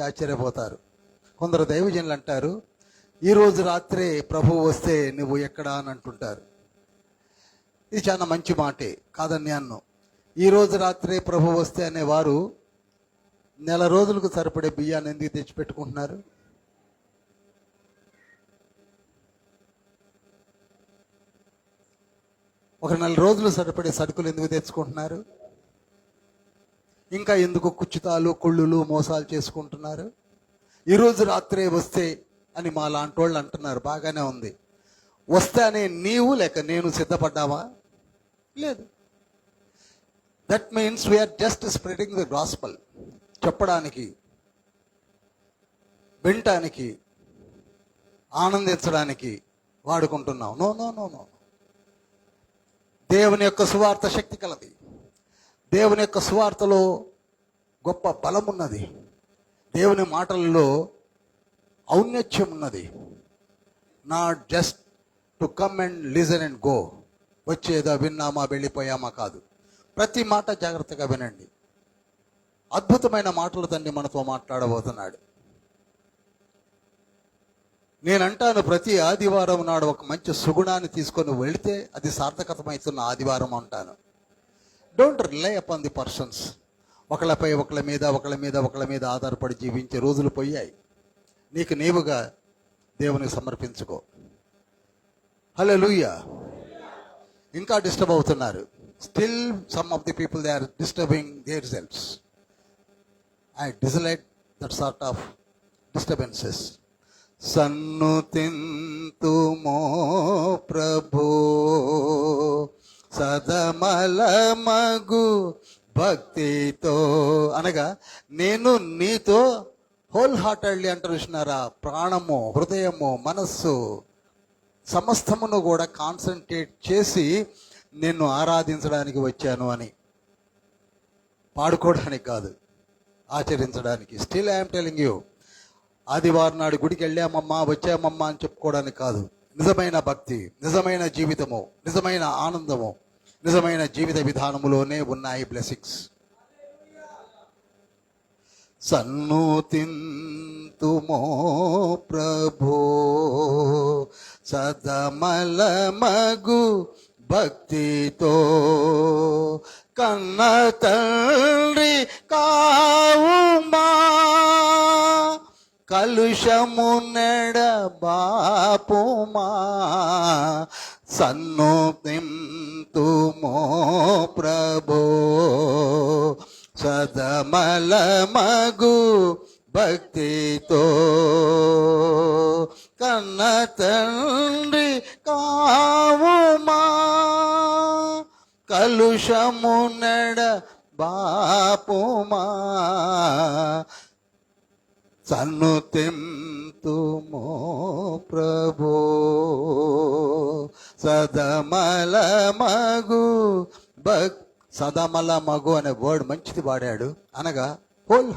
ఆశ్చర్యపోతారు. కొందరు దైవజనులు అంటారు, ఈరోజు రాత్రే ప్రభువు వస్తే నువ్వు ఎక్కడా అని అంటుంటారు. ఇది చాలా మంచి మాటే, కాదని అన్ను. ఈరోజు రాత్రే ప్రభువు వస్తే అనేవారు నెల రోజులకు సరిపడే బియ్యాన్ని ఎందుకు తెచ్చిపెట్టుకుంటున్నారు? ఒక నెల రోజులు సరిపడే సరుకులు ఎందుకు తెచ్చుకుంటున్నారు? ఇంకా ఎందుకు కుచ్చుతాలు కుళ్ళులు మోసాలు చేసుకుంటున్నారు? ఈరోజు రాత్రే వస్తే అని మా లాంటి వాళ్ళు అంటున్నారు. బాగానే ఉంది. వస్తే అనే నీవు లేక నేను సిద్ధపడ్డావా? లేదు. That means we are just spreading the gospel. చెప్పడానికి, వినటానికి, ఆనందించడానికి వాడుకుంటున్నాం. No no no no. దేవుని యొక్క సువార్త శక్తి కలది. దేవుని యొక్క సువార్తలో గొప్ప బలం ఉన్నది. దేవుని మాటలలో ఔన్నత్యం ఉన్నది. Not just to come and listen and go, వచ్చేదో విన్నామా వెళ్ళిపోయామా కాదు. ప్రతి మాట జాగ్రత్తగా వినండి. అద్భుతమైన మాటలు తండ్రి మనతో మాట్లాడబోతున్నాడు. నేనంటాను, ప్రతి ఆదివారం నాడు ఒక మంచి సుగుణాన్ని తీసుకొని వెళితే అది సార్థకతమవుతున్న ఆదివారం అంటాను. Don't rely upon the persons. ఒకళ్ళపై ఒకళ్ళ మీద ఆధారపడి జీవించే రోజులు పోయాయి. నీకు నీవుగా దేవునికి సమర్పించుకో. హల్లెలూయా. ఇంకా డిస్టర్బ్ అవుతున్నారు. Still some of the people they are disturbing their selfs. I dislike that sort of disturbances. సన్నుతింతుమో ప్రభో సదమలమగు భక్తితో అనగా నేను నీతో హోల్ హార్టెడ్లీ అంటారు చూసినారా, ప్రాణము, హృదయము, మనస్సు సమస్తమును కూడా కాన్సన్ట్రేట్ చేసి నిన్ను ఆరాధించడానికి వచ్చాను అని. పాడుకోవడానికి కాదు, ఆచరించడానికి. స్టిల్ ఐఎమ్ టెలింగ్ యూ, ఆదివారం నాడు గుడికి వెళ్ళామమ్మా వచ్చామమ్మా అని చెప్పుకోవడానికి కాదు. నిజమైన భక్తి, నిజమైన జీవితము, నిజమైన ఆనందము, నిజమైన జీవిత విధానములోనే ఉన్నాయి బ్లెస్సింగ్స్. సన్నుతింతుమో ప్రభో సదమలమగు భక్తితో కన్న తండ్రి కావుమా కలుషము నెడబాపుమా. సన్నుతింతుమో ప్రభో సదమలమగు భక్తితో కన్న తండ్రి కావుమా కలుషము నెడబాపుమా. సన్నుతింతుమో ప్రభో సదమలమగు సదమలమగు అనే వర్డ్ మంచిది వాడాడు. అనగా హోల్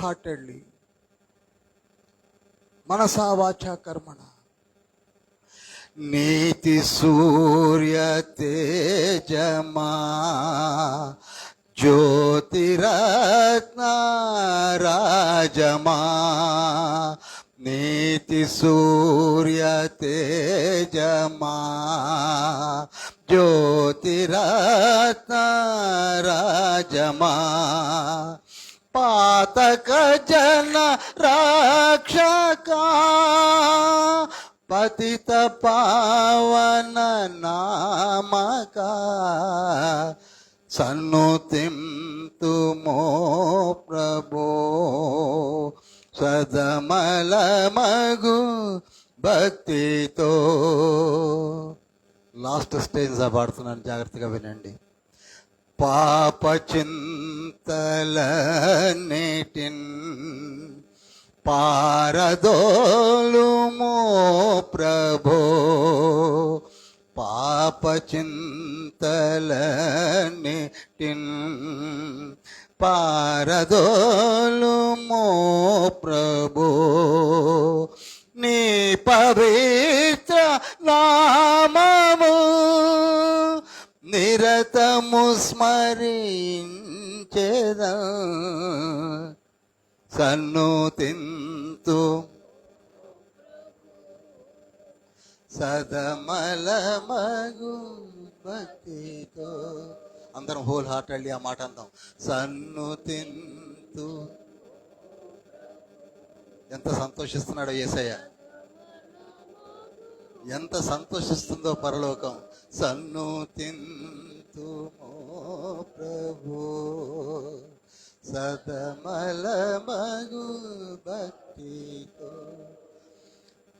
హార్టెడ్లీ మనసా వాచా కర్మణ. నీతి సూర్య తేజమా జ్యోతిరత్న రాజమా. నీతి సూర్య తేజమా జ్యోతిరత్న రాజమా. పాతక జన రక్షక పతిత పావన నామక. సన్నుతింతుమో ప్రభో సదమలమగు భక్తితో. లాస్ట్ స్టేజ్ పాడుతున్నాను, జాగ్రత్తగా వినండి. పాప చింతలన్నిటిన్ పారదోలుమో ప్రభో పాప చింతలన్నిటిన్ పారదోలుమో ప్రభో. నీ పవిత్ర నామము నిరతము స్మరించెదను. ಸದ ಸನ್ನುತಿಂತು సదమల మగు భక్తితో. అందరం హోల్ హార్ట్ వెళ్ళి ఆ మాట అందాం. సన్నుతింతు. ఎంత సంతోషిస్తున్నాడో యేసయ్య, ఎంత సంతోషిస్తుందో పరలోకం. సన్నుతింతు ప్రభు సదమల మగు భక్తితో.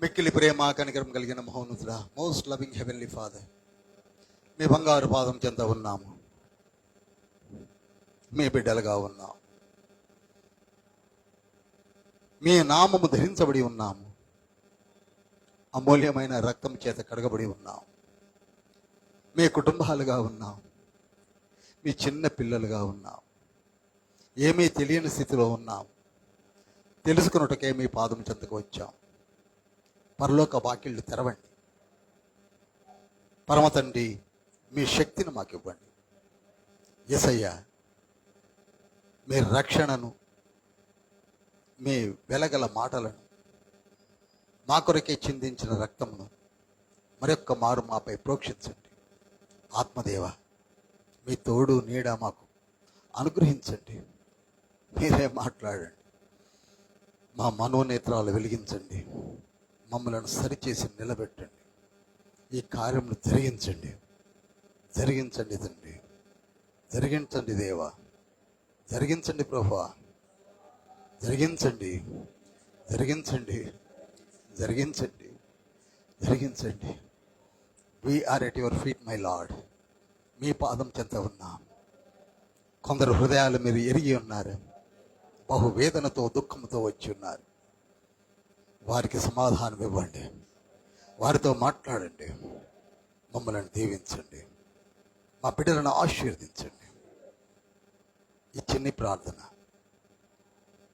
మిక్కిలి ప్రేమ కనికరం కలిగిన మహోన్నతుడా, మోస్ట్ లవింగ్ హెవెన్లీ ఫాదర్, మీ బంగారు పాదం చెంత ఉన్నాము, మీ బిడ్డలుగా ఉన్నాము, మీ నామము ధరించబడి ఉన్నాము, అమూల్యమైన రక్తం చేత కడగబడి ఉన్నాము, మీ కుటుంబాలుగా ఉన్నాం, మీ చిన్న పిల్లలుగా ఉన్నాం, ఏమీ తెలియని స్థితిలో ఉన్నాం. తెలుసుకున్నట్టుకే మీ పాదం చెంతకు వచ్చాం. పరలోక వాకిళ్ళు తెరవండి. పరమ తండ్రి, మీ శక్తిని మాకు ఇవ్వండి. యేసయ్య, మీ రక్షణను, మీ వెలగల మాటలను, మా కొరకే చిందించిన రక్తమును మరొక్క మారు మాపై ప్రోక్షించండి. ఆత్మదేవ, మీ తోడు నీడ మాకు అనుగ్రహించండి. మీరే మాట్లాడండి. మా మనోనేత్రాలు వెలిగించండి. మమ్మలను సరిచేసి నిలబెట్టండి. ఈ కార్యమును జరిగించండి. జరిగించండి తండ్రి, జరిగించండి దేవా, జరిగించండి ప్రభువా, జరిగించండి, జరిగించండి, జరిగించండి, జరిగించండి. We are at your feet my lord. మీ పాదం చెంత ఉన్నాం. కొందరు హృదయాలు మీరు ఎరిగి ఉన్నారు, బహువేదనతో దుఃఖంతో వచ్చి ఉన్నారు. వారికి సమాధానం ఇవ్వండి, వారితో మాట్లాడండి, మమ్మల్ని దీవించండి, మా బిడ్డలను ఆశీర్వదించండి. ఈ చిన్ని ప్రార్థన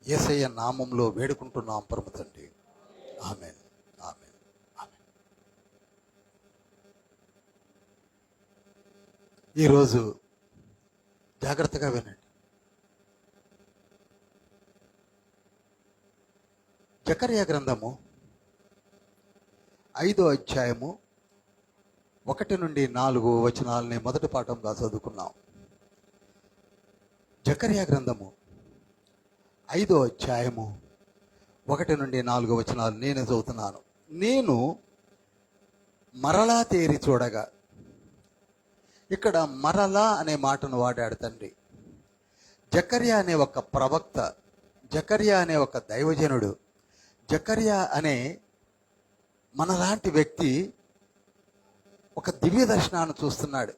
యేసయ్య నామంలో వేడుకుంటున్నాం పరమ తండ్రి. ఆమేన్, ఆమేన్, ఆమేన్. ఈరోజు జాగ్రత్తగా వినండి. జకర్యా గ్రంథము 5వ అధ్యాయము 1 నుండి 4 వచనాలని మొదటి పాఠంగా చదువుకున్నాం. జకర్యా గ్రంథము 5వ అధ్యాయము 1 నుండి 4 వచనాలు నేను చదువుతున్నాను. నేను మరలా తేరి చూడగా, ఇక్కడ మరలా అనే మాటను వాడాడు తండ్రి. జకర్యా అనే ఒక ప్రవక్త, జకర్యా అనే ఒక దైవజనుడు, జకర్యా అనే మనలాంటి వ్యక్తి ఒక దివ్య దర్శనాన్ని చూస్తున్నాడు.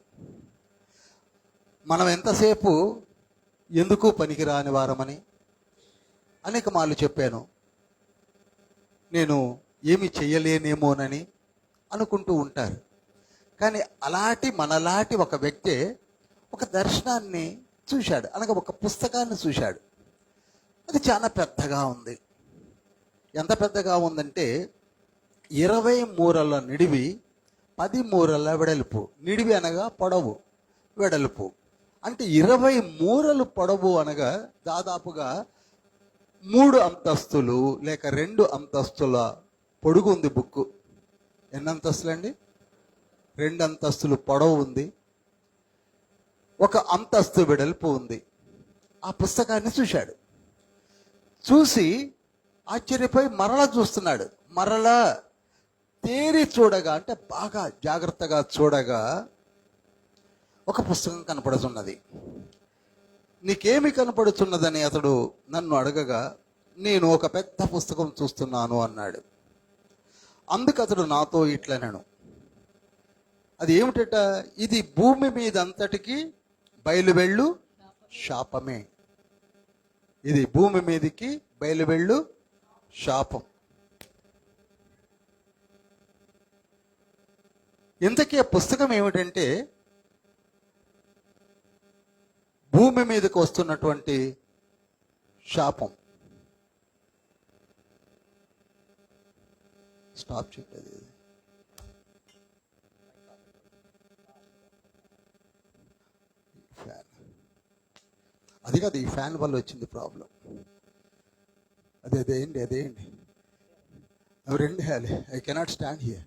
మనం ఎంతసేపు ఎందుకు పనికిరాని వారమని అనేక మార్లు చెప్పాను. నేను ఏమి చెయ్యలేనేమోనని అనుకుంటూ ఉంటారు. కానీ మనలాంటి ఒక వ్యక్తి ఒక దర్శనాన్ని చూశాడు, అనగా ఒక పుస్తకాన్ని చూశాడు. అది చాలా పెద్దగా ఉంది. ఎంత పెద్దగా ఉందంటే 20 మూరల నిడివి, 10 మూరల వెడల్పు. నిడివి అనగా పొడవు, వెడల్పు అంటే 20 మూరలు పొడవు అనగా దాదాపుగా 3 అంతస్తులు లేక 2 అంతస్తుల పొడుగు ఉంది బుక్కు. ఎన్ని అంతస్తులండి? 2 అంతస్తులు పొడవు ఉంది, 1 అంతస్తు వెడల్పు ఉంది. ఆ పుస్తకాన్ని చూశాడు. చూసి ఆశ్చర్యపోయి మరలా చూస్తున్నాడు. మరలా తేరి చూడగా, అంటే బాగా జాగ్రత్తగా చూడగా ఒక పుస్తకం కనపడుతున్నది. నీకేమి కనపడుతున్నదని అతడు నన్ను అడగగా, నేను ఒక పెద్ద పుస్తకం చూస్తున్నాను అన్నాడు. అందుకు అతడు నాతో ఇట్లనెను, అది ఏమిటట? ఇది భూమి మీద అంతటికి బయలువెళ్ళు శాపమే. ఇది భూమి మీదకి బయలువెళ్ళు శాపం. ఇంతకీ ఆ పుస్తకం ఏమిటంటే, భూమి మీదకి వస్తున్నటువంటి శాపం. స్టాప్ చెప్పేది. అది కాదు, ఈ ఫ్యాన్ వల్ల వచ్చింది ప్రాబ్లం. అదేంటి అవి రెండు వేయాలి. I cannot stand here.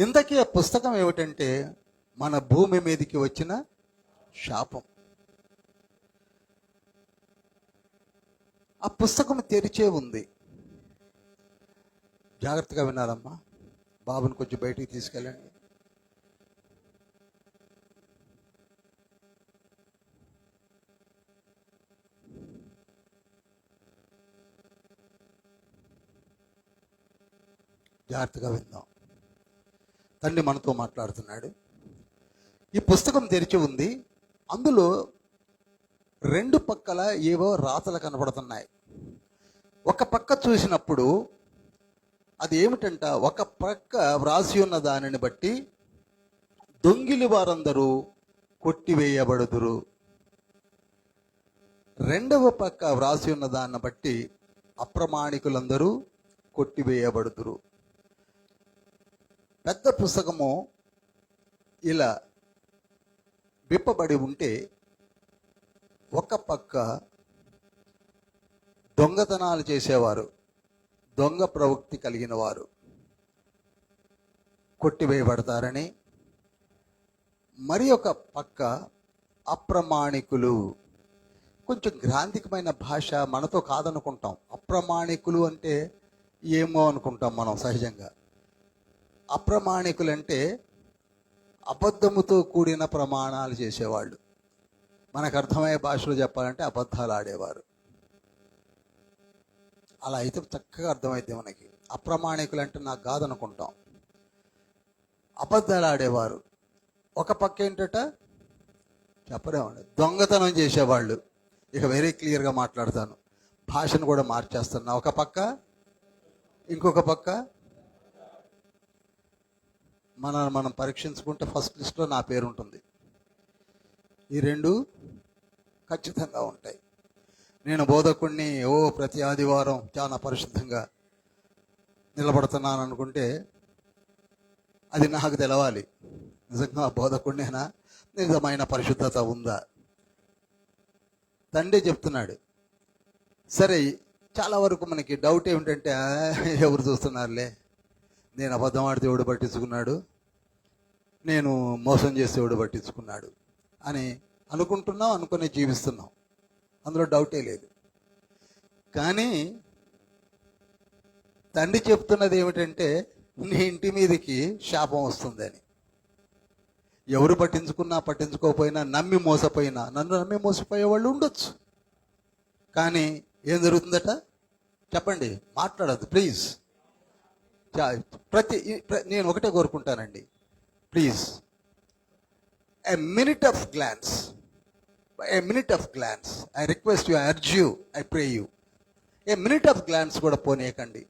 ఇంతకీ ఆ పుస్తకం ఏమిటంటే మన భూమి మీదకి వచ్చిన శాపం. ఆ పుస్తకం తెరిచే ఉంది. జాగ్రత్తగా వినాలమ్మా. బాబుని కొంచెం బయటికి తీసుకెళ్ళండి. జాగ్రత్తగా విందాం. తండ్రి మనతో మాట్లాడుతున్నాడు. ఈ పుస్తకం తెరిచి ఉంది. అందులో రెండు పక్కల ఏవో రాతలు కనబడుతున్నాయి. ఒక పక్క చూసినప్పుడు అది ఏమిటంట, ఒక పక్క వ్రాసి ఉన్న దానిని బట్టి దొంగిలి వారందరూ కొట్టివేయబడుదురు. రెండవ పక్క వ్రాసి ఉన్న దాన్ని బట్టి అప్రమాణికులందరూ కొట్టివేయబడుదురు. పెద్ద పుస్తకము ఇలా విప్పబడి ఉంటే ఒక పక్క దొంగతనాలు చేసేవారు, దొంగ ప్రవృత్తి కలిగిన వారు కొట్టివేయబడతారని, మరి ఒక పక్క అప్రమాణికులు. కొంచెం గ్రాంధికమైన భాష, మనతో కాదనుకుంటాం. అప్రమాణికులు అంటే ఏమో అనుకుంటాం మనం సహజంగా. అప్రమాణికులు అంటే అబద్ధముతో కూడిన ప్రమాణాలు చేసేవాళ్ళు. మనకు అర్థమయ్యే భాషలో చెప్పాలంటే అబద్ధాలు ఆడేవారు. అలా అయితే చక్కగా అర్థమైతే మనకి. అప్రమాణికులు అంటే నాకు కాదనుకుంటాం. అబద్ధాలు ఆడేవారు. ఒక పక్క ఏంటట చెప్పలేమండి, దొంగతనం చేసేవాళ్ళు. ఇక వెరీ క్లియర్గా మాట్లాడతాను, భాషను కూడా మార్చేస్తున్నా. ఒక పక్క, ఇంకొక పక్క. మనం పరీక్షించుకుంటే ఫస్ట్ లిస్ట్లో నా పేరు ఉంటుంది. ఈ రెండు ఖచ్చితంగా ఉంటాయి. నేను బోధకుడిని, ప్రతి ఆదివారం చాలా పరిశుద్ధంగా నిలబడుతున్నాను అనుకుంటే అది నాకు తెలవాలి. నిజంగా బోధకుడినేనా, నిజమైన పరిశుద్ధత ఉందా? తండ్రి చెప్తున్నాడు. సరే, చాలా వరకు మనకి డౌట్ ఏమిటంటే, ఎవరు చూస్తున్నారులే, నేను అబద్ధం ఆడితే ఎవడు పట్టించుకున్నాడు, నేను మోసం చేస్తే ఎవడు పట్టించుకున్నాడు అని అనుకుంటున్నాం, అనుకుని జీవిస్తున్నాం. అందులో డౌటే లేదు. కానీ తండ్రి చెప్తున్నది ఏమిటంటే, నీ ఇంటి మీదకి శాపం వస్తుందని. ఎవరు పట్టించుకున్నా పట్టించుకోకపోయినా, నమ్మి మోసపోయినా, నన్ను నమ్మి మోసపోయే వాళ్ళు ఉండొచ్చు. కానీ ఏం జరుగుతుందట చెప్పండి, మాట్లాడద్దు ప్లీజ్. నేను ఒకటే కోరుకుంటానండి, please, a minute of glance, I request you, I urge you, I pray you, a minute of glance కూడా పోనీయకండి.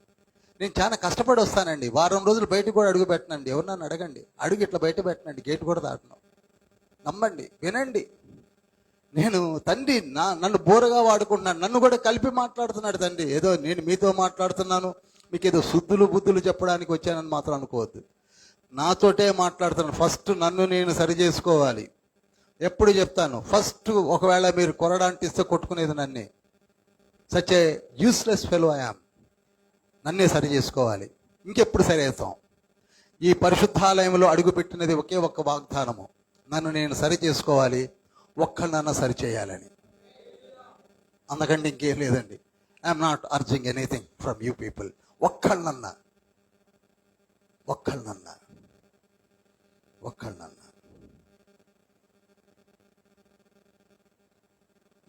నేను చాలా కష్టపడి వస్తానండి, వారం రోజులు బయటకు కూడా అడుగు పెట్టనండి. ఎవరు అడగండి, అడుగు ఇట్లా బయట పెట్టనండి, గేట్ కూడా దాటను. నమ్మండి, వినండి. నేను తండ్రి నన్ను బోరగా వాడుకుంటున్నాను, నన్ను కూడా కలిపి మాట్లాడుతున్నాడు తండ్రి. ఏదో నేను మీతో మాట్లాడుతున్నాను, మీకు ఏదో శుద్ధులు బుద్ధులు చెప్పడానికి వచ్చానని మాత్రం అనుకోవద్దు. నాతోటే మాట్లాడుతున్నాను. ఫస్ట్ నన్ను నేను సరి చేసుకోవాలి. ఎప్పుడు చెప్తాను, ఫస్ట్ ఒకవేళ మీరు కొరడానికి ఇస్తే కొట్టుకునేది నన్నే. Such a useless fellow I am. నన్నే సరి చేసుకోవాలి. ఇంకెప్పుడు సరి అవుతాం? ఈ పరిశుద్ధాలయంలో అడుగుపెట్టినది ఒకే ఒక్క వాగ్దానము, నన్ను నేను సరి చేసుకోవాలి, ఒక్కళ్ళన్నా సరి చేయాలని. అందుకంటే ఇంకేం లేదండి. I'm not urging anything from you people. ఒక్కళ్ళన్నా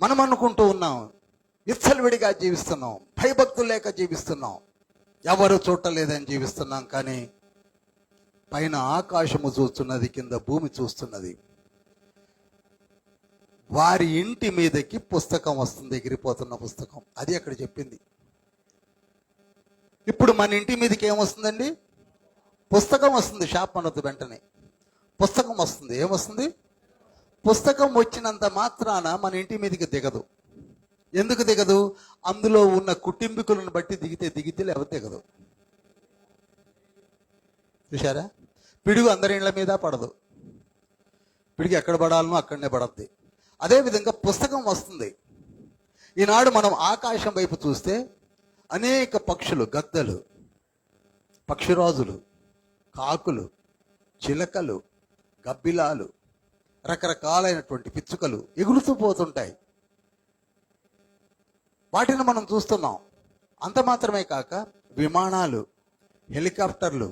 మనం అనుకుంటూ ఉన్నాం, విచ్చలవిడిగా జీవిస్తున్నాం, భయభక్తులు లేక జీవిస్తున్నాం, ఎవరు చూడలేదని జీవిస్తున్నాం. కానీ పైన ఆకాశము చూస్తున్నది, కింద భూమి చూస్తున్నది. వారి ఇంటి మీదకి పుస్తకం వస్తుంది, ఎగిరిపోతున్న పుస్తకం. అది అక్కడ చెప్పింది. ఇప్పుడు మన ఇంటి మీదకి ఏమొస్తుందండి? పుస్తకం వస్తుంది. షాప్ అనొద్దు, వెంటనే పుస్తకం వస్తుంది. ఏమొస్తుంది? పుస్తకం వచ్చినంత మాత్రాన మన ఇంటి మీదకి దిగదు. ఎందుకు దిగదు? అందులో ఉన్న కుటుంబీకులను బట్టి దిగితే లేకపోతే దిగదు. చూసారా? పిడుగు అందరి ఇళ్ల మీద పడదు, పిడుగు ఎక్కడ పడాలనో అక్కడనే పడద్ది. అదేవిధంగా పుస్తకం వస్తుంది. ఈనాడు మనం ఆకాశం వైపు చూస్తే అనేక పక్షులు, గద్దలు, పక్షిరాజులు, కాకులు, చిలకలు, గబ్బిలాలు, రకరకాలైనటువంటి పిచ్చుకలు ఎగురుతూ పోతుంటాయి. వాటిని మనం చూస్తున్నాం. అంత మాత్రమే కాక విమానాలు, హెలికాప్టర్లు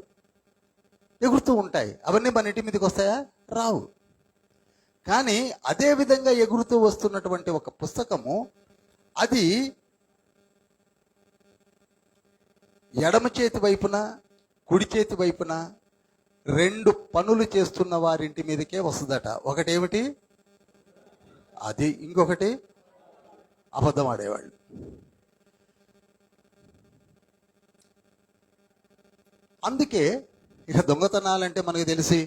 ఎగురుతూ ఉంటాయి. అవన్నీ మన ఇంటి మీదకి వస్తాయా? రావు. కానీ అదే విధంగా ఎగురుతూ వస్తున్నటువంటి ఒక పుస్తకము, అది ఎడమ చేతి వైపున, కుడి చేతి వైపున 2 పనులు చేస్తున్న వారింటి మీదకే వస్తుందట. ఒకటేమిటి? అది. ఇంకొకటి అబద్ధం ఆడేవాళ్ళు. అందుకే ఇక దొంగతనాలంటే మనకు తెలిసి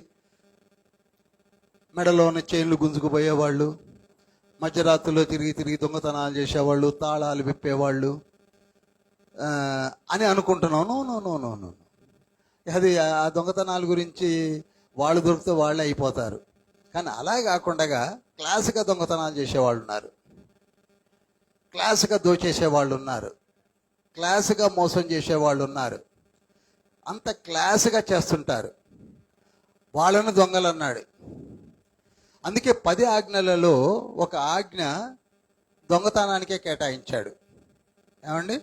మెడలోని చైన్లు గుంజుకుపోయేవాళ్ళు, మధ్యరాత్రిలో తిరిగి దొంగతనాలు చేసేవాళ్ళు, తాళాలు విప్పేవాళ్ళు అని అనుకుంటున్నాం. నో. అది ఆ దొంగతనాల గురించి వాళ్ళు దొరికితే వాళ్ళే అయిపోతారు. కానీ అలా కాకుండా క్లాసుగా దొంగతనాలు చేసేవాళ్ళు ఉన్నారు, క్లాసుగా దోచేసేవాళ్ళు ఉన్నారు, క్లాసుగా మోసం చేసేవాళ్ళు ఉన్నారు. అంత క్లాసుగా చేస్తుంటారు. వాళ్ళను దొంగలు అన్నాడు. అందుకే 10 ఆజ్ఞలలో ఒక ఆజ్ఞ దొంగతనానికే కేటాయించాడు. ఏమండి?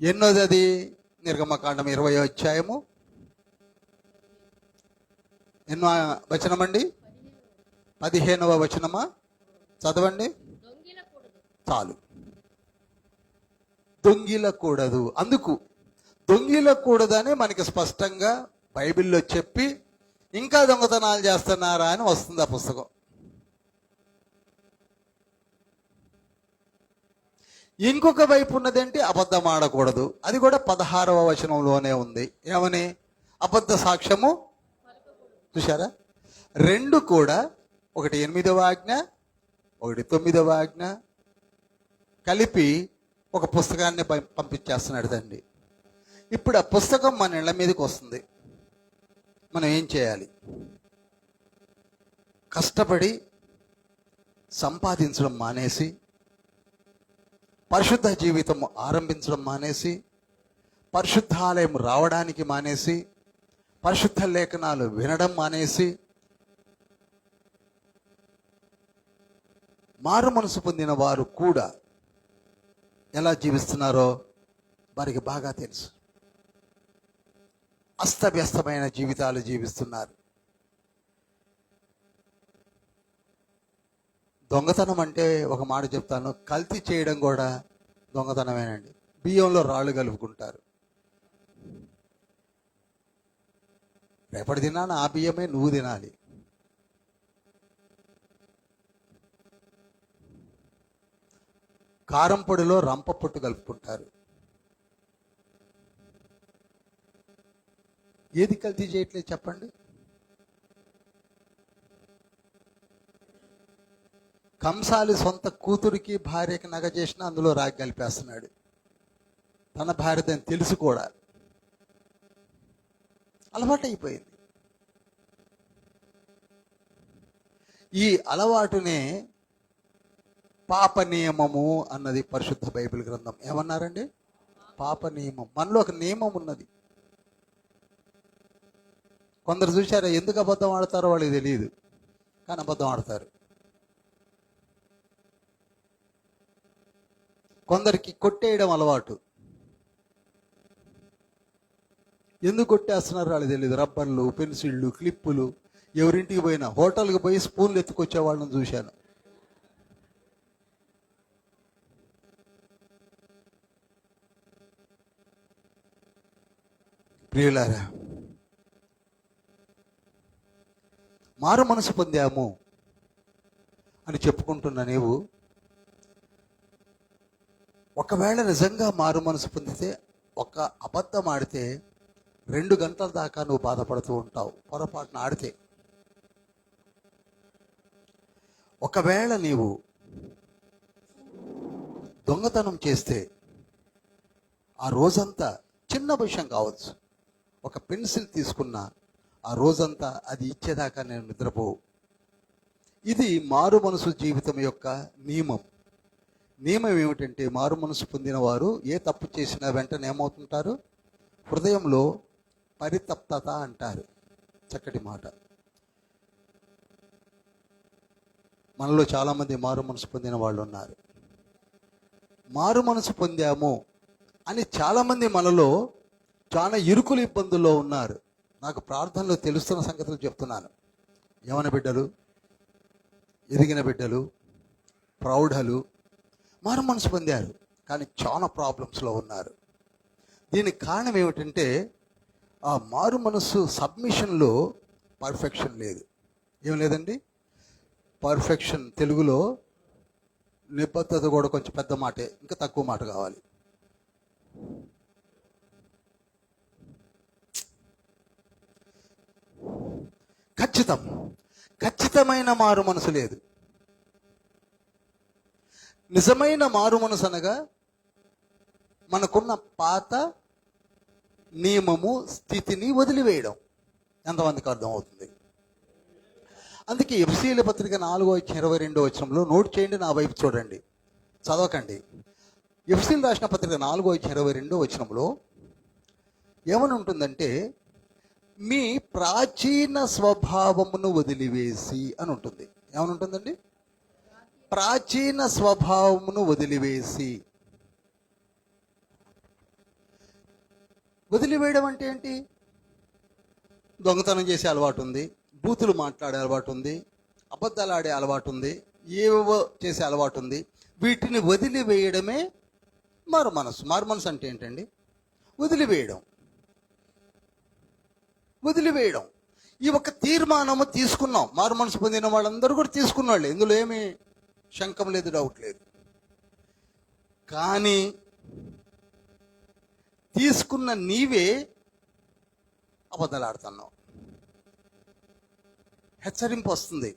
ఎన్నోది అది? నిర్గమకాండం 20వ అధ్యాయము ఎన్నో వచనమండి? 15వ వచనమా? చదవండి చాలు. దొంగిలకూడదు. అందుకు దొంగిలకూడదని మనకి స్పష్టంగా బైబిల్లో చెప్పి, ఇంకా దొంగతనాలు చేస్తున్నారా అని వస్తుంది ఆ పుస్తకం. ఇంకొక వైపు ఉన్నదేంటి? అబద్ధం ఆడకూడదు. అది కూడా 16వ వచనంలోనే ఉంది. ఏమని? అబద్ధ సాక్ష్యము. చూసారా? 2 కూడా, ఒకటి 8వ ఆజ్ఞ, ఒకటి 9వ ఆజ్ఞ కలిపి ఒక పుస్తకాన్ని పంపించేస్తున్నాడు తండ్రి. ఇప్పుడు ఆ పుస్తకం మన ఇళ్ళ మీదకి వస్తుంది. మనం ఏం చేయాలి? కష్టపడి సంపాదించడం మానేసి, పరిశుద్ధ జీవితం ఆరంభించడం మానేసి, పరిశుద్ధాలయం రావడానికి మానేసి, పరిశుద్ధ లేఖనాలు వినడం మానేసి, మారు మనసు పొందిన వారు కూడా ఎలా జీవిస్తున్నారో వారికి బాగా తెలుసు. అస్తవ్యస్తమైన జీవితాలు జీవిస్తున్నారు. దొంగతనం అంటే ఒక మాట చెప్తాను, కల్తీ చేయడం కూడా దొంగతనమేనండి. బియ్యంలో రాళ్ళు కలుపుకుంటారు. రేపటి దినాన ఆ బియ్యమే నువ్వు తినాలి. కారం పొడిలో రంప పొట్టు కలుపుకుంటారు. ఏది కల్తీ చేయట్లేదు చెప్పండి? కంసాలి సొంత కూతురికి భార్యకి నగ చేసినా అందులో రాగి కలిపేస్తున్నాడు. తన భార్యదని తెలుసు కూడా. అలవాటు అయిపోయింది. ఈ అలవాటునే పాప నియమము అన్నది పరిశుద్ధ బైబిల్ గ్రంథం. ఏమన్నారండి? పాప నియమం. మనలో ఒక నియమం ఉన్నది. కొందరు చూశారా, ఎందుకు అబద్ధం ఆడతారో వాళ్ళకి తెలియదు, కానీ అబద్ధం ఆడతారు. కొందరికి కొట్టేయడం అలవాటు. ఎందుకు కొట్టేస్తున్నారు వాళ్ళకి తెలియదు. రబ్బర్లు, పెన్సిళ్ళు, క్లిప్పులు. ఎవరింటికి పోయినా, హోటల్కి పోయి స్పూన్లు ఎత్తుకొచ్చే వాళ్ళని చూశాను. ప్రియులారా, మారు మనసు పొందాము అని చెప్పుకుంటున్న నీవు ఒకవేళ నిజంగా మారు మనసు పొందితే, ఒక అబద్ధం ఆడితే 2 గంటల దాకా నువ్వు బాధపడుతూ ఉంటావు, పొరపాటున ఆడితే. ఒకవేళ నీవు దొంగతనం చేస్తే ఆ రోజంతా చిన్న విషయం కావచ్చు. ఒక పెన్సిల్ తీసుకున్నా ఆ రోజంతా అది ఇచ్చేదాకా నేను నిద్రపోవు. ఇది మారు మనసు జీవితం యొక్క నియమం. నియమం ఏమిటంటే, మారు మనసు పొందిన వారు ఏ తప్పు చేసినా వెంటనే ఏమవుతుంటారు? హృదయంలో పరితప్తత అంటారు. చక్కటి మాట. మనలో చాలామంది మారు మనసు పొందిన వాళ్ళు ఉన్నారు. మారు మనసు పొందాము అని చాలామంది మనలో చాలా ఇరుకుల ఇబ్బందుల్లో ఉన్నారు. నాకు ప్రార్థనలో తెలుస్తున్న సంగతులు చెప్తున్నాను. యవన బిడ్డలు, ఎదిగిన బిడ్డలు, ప్రౌఢలు మారు మనసు పొందారు, కానీ చాలా ప్రాబ్లమ్స్లో ఉన్నారు. దీనికి కారణం ఏమిటంటే, ఆ మారు మనసు సబ్మిషన్లో పర్ఫెక్షన్ లేదు. ఏం లేదండి? పర్ఫెక్షన్ తెలుగులో నిబద్ధత కూడా కొంచెం పెద్ద మాటే, ఇంకా తక్కువ మాట కావాలి. ఖచ్చితమైన మారు మనసు లేదు. నిజమైన మారు మనసు అనగా మనకున్న పాత నియమము స్థితిని వదిలివేయడం. ఎంతమందికి అర్థమవుతుంది? అందుకే ఎఫ్సీల పత్రిక 4:22 నోట్ చేయండి, నా వైపు చూడండి, చదవకండి. ఎఫ్సీలు రాసిన పత్రిక 4:22 ఏమని ఉంటుందంటే, మీ ప్రాచీన స్వభావమును వదిలివేసి అని ఉంటుంది. ఏమని ఉంటుందండి? ప్రాచీన స్వభావమును వదిలివేసి. వదిలివేయడం అంటే ఏంటి? దొంగతనం చేసే అలవాటు ఉంది, బూతులు మాట్లాడే అలవాటు ఉంది, అబద్ధాలు ఆడే అలవాటు ఉంది, ఏవో చేసే అలవాటు ఉంది. వీటిని వదిలివేయడమే మారు మనసు. మారు మనసు అంటే ఏంటండి? వదిలివేయడం. ఈ ఒక తీర్మానము తీసుకున్నాం. మారు మనసు పొందిన వాళ్ళందరూ కూడా తీసుకున్నాళ్ళే, ఇందులో ఏమీ శంకం లేదు, డౌట్ లేదు. కానీ తీసుకున్న నీవే అబద్ధాలు ఆడుతున్నావు. హెచ్చరింపు వస్తుంది.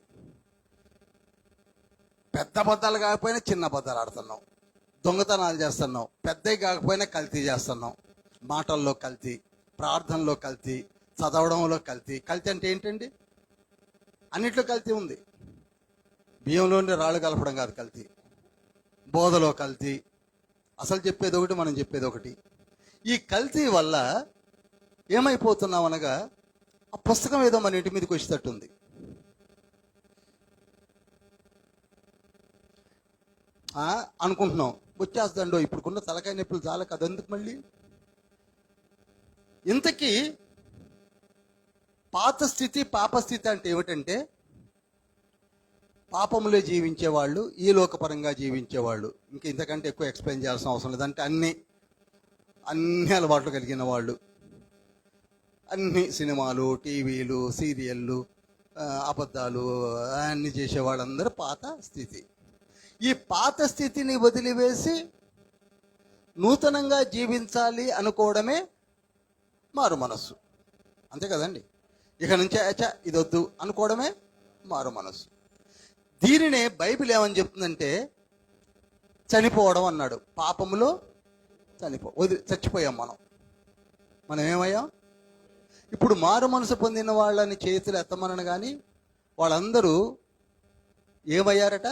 పెద్ద అబద్ధాలు కాకపోయినా చిన్న అబద్ధాలు ఆడుతున్నావు, దొంగతనాలు చేస్తున్నావు, పెద్దవి కాకపోయినా కల్తీ చేస్తున్నావు. మాటల్లో కల్తీ, ప్రార్థనలో కల్తీ, చదవడంలో కల్తీ. కల్తీ అంటే ఏంటండి? అన్నిట్లో కల్తీ ఉంది. బియ్యంలోనే రాళ్ళు కలపడం కాదు కల్తీ. బోధలో కల్తీ. అసలు చెప్పేది ఒకటి, మనం చెప్పేది ఒకటి. ఈ కల్తీ వల్ల ఏమైపోతున్నాం అనగా, ఆ పుస్తకం ఏదో మన ఇంటి మీదకి వచ్చేటట్టుంది. అనుకుంటున్నాం, వచ్చేస్తుందో ఇప్పుడుకున్న తలకాయ నొప్పులు చాలా కదా, ఎందుకు మళ్ళీ? ఇంతకీ పాత స్థితి, పాపస్థితి అంటే ఏమిటంటే, పాపములే జీవించేవాళ్ళు, ఈ లోకపరంగా జీవించేవాళ్ళు. ఇంకా ఇంతకంటే ఎక్కువ ఎక్స్ప్లెయిన్ చేయాల్సిన అవసరం లేదు. అంటే అన్ని అలవాట్లు కలిగిన వాళ్ళు, అన్ని సినిమాలు, టీవీలు, సీరియళ్ళు, అబద్ధాలు అన్ని చేసేవాళ్ళందరూ పాత స్థితి. ఈ పాత స్థితిని వదిలివేసి నూతనంగా జీవించాలి అనుకోవడమే మారు మనస్సు. అంతే కదండి? ఇక నుంచి ఇది వద్దు అనుకోవడమే మారు మనస్సు. దీనినే బైబిల్ ఏమని చెప్తుందంటే, చనిపోవడం అన్నాడు. పాపములో చచ్చిపోయాం మనం ఏమయ్యాం? ఇప్పుడు మారు మనసు పొందిన వాళ్ళని చేతులు ఎత్తమనను కానీ వాళ్ళందరూ ఏమయ్యారట?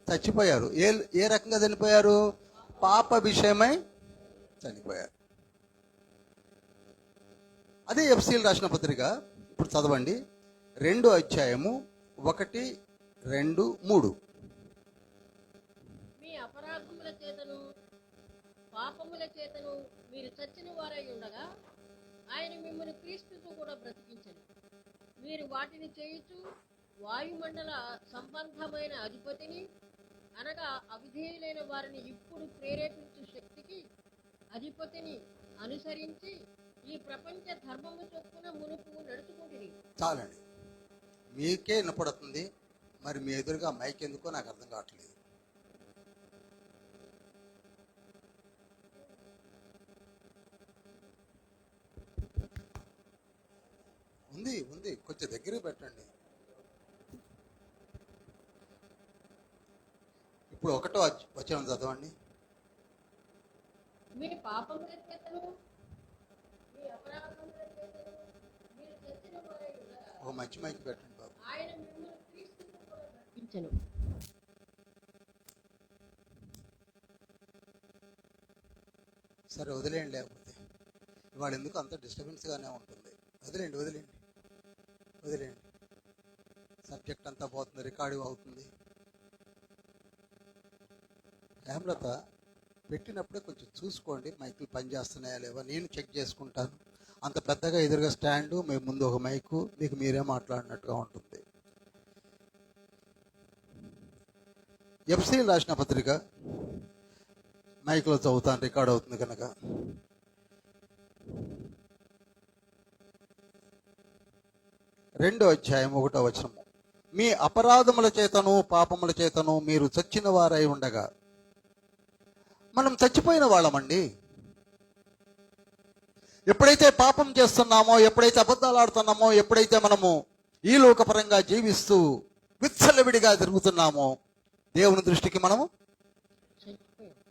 చచ్చిపోయారు. ఏ రకంగా చనిపోయారు? పాప విషయమై చనిపోయారు. అదే ఎఫ్సీలు రాసిన పత్రిక ఇప్పుడు చదవండి, 2:1, 2, 3. మీ అపరాధముల చేతను పాపముల చేతను మీరు చచ్చిన వారై ఉండగా ఆయన మిమ్మల్ని క్రీస్తుతో కూడా బ్రతికించను. మీరు వాటిని చేయుచు వాయుమండల సంబంధమైన అధిపతిని, అనగా అవిధేయులైన వారిని ఇప్పుడు ప్రేరేపించు శక్తికి అధిపతిని అనుసరించి ఈ ప్రపంచ ధర్మము చొప్పున మునుపు నడుచుకుంటుంది. చాలండి, మీకే వినపడుతుంది. మరి మీ ఎదురుగా మైక్ ఎందుకో నాకు అర్థం కావట్లేదు. ఉంది కొంచెం దగ్గరికి పెట్టండి. ఇప్పుడు 1వ వచనం చదవండి. మీ పాపముల చేతను మంచి మైక్ పెట్టండి బాబు. ఆయన మిమ్మల్ని క్రీస్తుతో కూడా బ్రతికించెను. సరే వదిలేయండి, లేకపోతే ఇవాళ ఎందుకు అంత డిస్టర్బెన్స్గానే ఉంటుంది. వదిలేండి వదిలేండి వదిలేండి. సబ్జెక్ట్ అంతా పోతుంది, రికార్డు అవుతుంది. హేమలత పెట్టినప్పుడే కొంచెం చూసుకోండి మైకులు పనిచేస్తున్నాయా లేవా. నేను చెక్ చేసుకుంటాను. అంత పెద్దగా ఎదురుగా స్టాండు, మీ ముందు ఒక మైకు, మీకు మీరే మాట్లాడినట్టుగా ఉంటుంది. ఎఫ్సీ రాసిన పత్రిక మైకులో చదువుతాను, రికార్డ్ అవుతుంది కనుక. 2వ అధ్యాయం 1వ వచనము. మీ అపరాధముల చేతను పాపముల చేతను మీరు చచ్చిన వారై ఉండగా. మనం చచ్చిపోయిన వాళ్ళమండి. ఎప్పుడైతే పాపం చేస్తున్నామో, ఎప్పుడైతే అబద్ధాలు ఆడుతున్నామో, ఎప్పుడైతే మనము ఈ లోకపరంగా జీవిస్తూ విచ్చలవిడిగా తిరుగుతున్నామో, దేవుని దృష్టికి మనము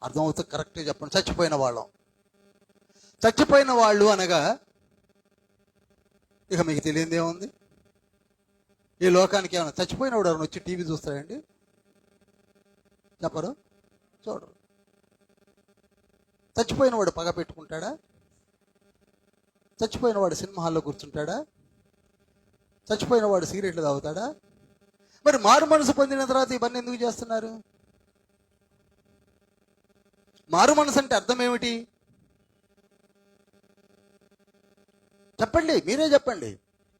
అర్థమవుతుంది. కరెక్ట్గా చెప్పండి, చచ్చిపోయిన వాళ్ళం. చచ్చిపోయిన వాళ్ళు అనగా ఇక మీకు తెలియదేముంది. ఈ లోకానికి ఏమైనా చచ్చిపోయినవాడు ఎవరైనా వచ్చి టీవీ చూస్తాడండి? చెప్పరు, చూడరు. చచ్చిపోయినవాడు పగ పెట్టుకుంటాడా? చచ్చిపోయినవాడు సినిమా హాల్లో కూర్చుంటాడా? చచ్చిపోయినవాడు సిగరెట్లు తాగుతాడా? మరి మారు మనసు పొందిన తర్వాత ఇవన్నీ ఎందుకు చేస్తున్నారు? మారు మనసు అంటే అర్థం ఏమిటి చెప్పండి, మీరే చెప్పండి.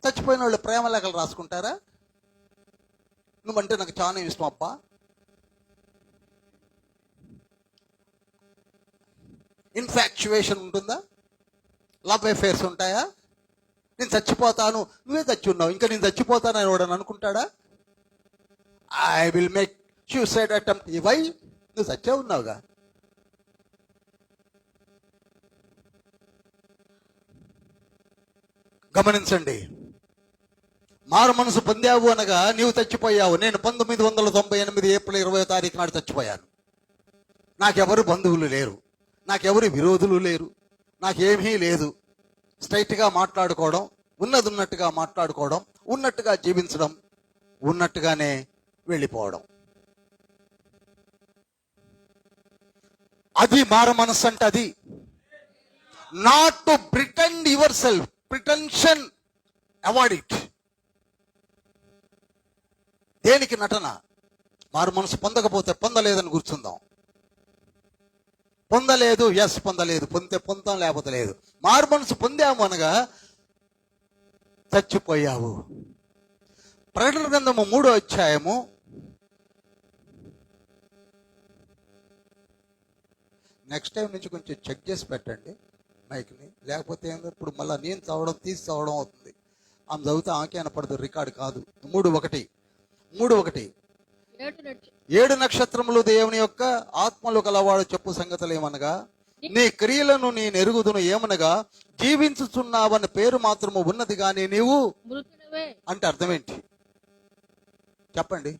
చచ్చిపోయిన వాళ్ళు ప్రేమ లేఖలు రాసుకుంటారా? నువ్వంటే నాకు చాలా ఇష్టం అబ్బా, ఇన్ఫాక్చువేషన్ ఉంటుందా? లవ్ అఫేర్స్ ఉంటాయా? నేను చచ్చిపోతాను, నువ్వే చచ్చి ఉన్నావు, ఇంకా నేను చచ్చిపోతాను అని వాడని అనుకుంటాడా? I will make suicide attempt. Why? నువ్వు చచ్చే ఉన్నావుగా. గమనించండి, మారు మనసు పొందావు అనగా నీవు చచ్చిపోయావు. నేను 1998 ఏప్రిల్ 20వ తారీఖు నాడు చచ్చిపోయాను. నాకెవరు బంధువులు లేరు, నాకెవరు విరోధులు లేరు, నాకేమీ లేదు. స్ట్రైట్గా మాట్లాడుకోవడం, ఉన్నది ఉన్నట్టుగా మాట్లాడుకోవడం, ఉన్నట్టుగా జీవించడం, ఉన్నట్టుగానే వెళ్ళిపోవడం. అది మారు మనసు అంటే. అది not to pretend your self. Pretension, avoid it. దేనికి నటన? మారు మనసు పొందకపోతే పొందలేదని కూర్చుందాం. పొందలేదు, ఎస్ పొందలేదు, పొందితే పొందాం, లేకపోతే లేదు. మారు మనసు పొందాము అనగా చచ్చిపోయావు. ప్రకటన గ్రంథము 3వ అధ్యాయము నెక్స్ట్ టైం నుంచి కొంచెం చెక్ చేసి పెట్టండి మైక్ని, లేకపోతే ఏంటో ఇప్పుడు మళ్ళీ నేను చదవడం తీసి చదవడం అవుతుంది. ఆమె చదివితే ఆమెకే అనపడదు, రికార్డు కాదు. 3:1 7 నక్షత్రములు దేవుని యొక్క ఆత్మలు కలవాడు చెప్పు సంగతులు ఏమనగా, నీ క్రియలను నేను ఎరుగుదును. ఏమనగా జీవించుచున్నావన్న పేరు మాత్రము ఉన్నది కానీ నీవు మృతుడవే. అంటే అర్థం ఏంటి చెప్పండి?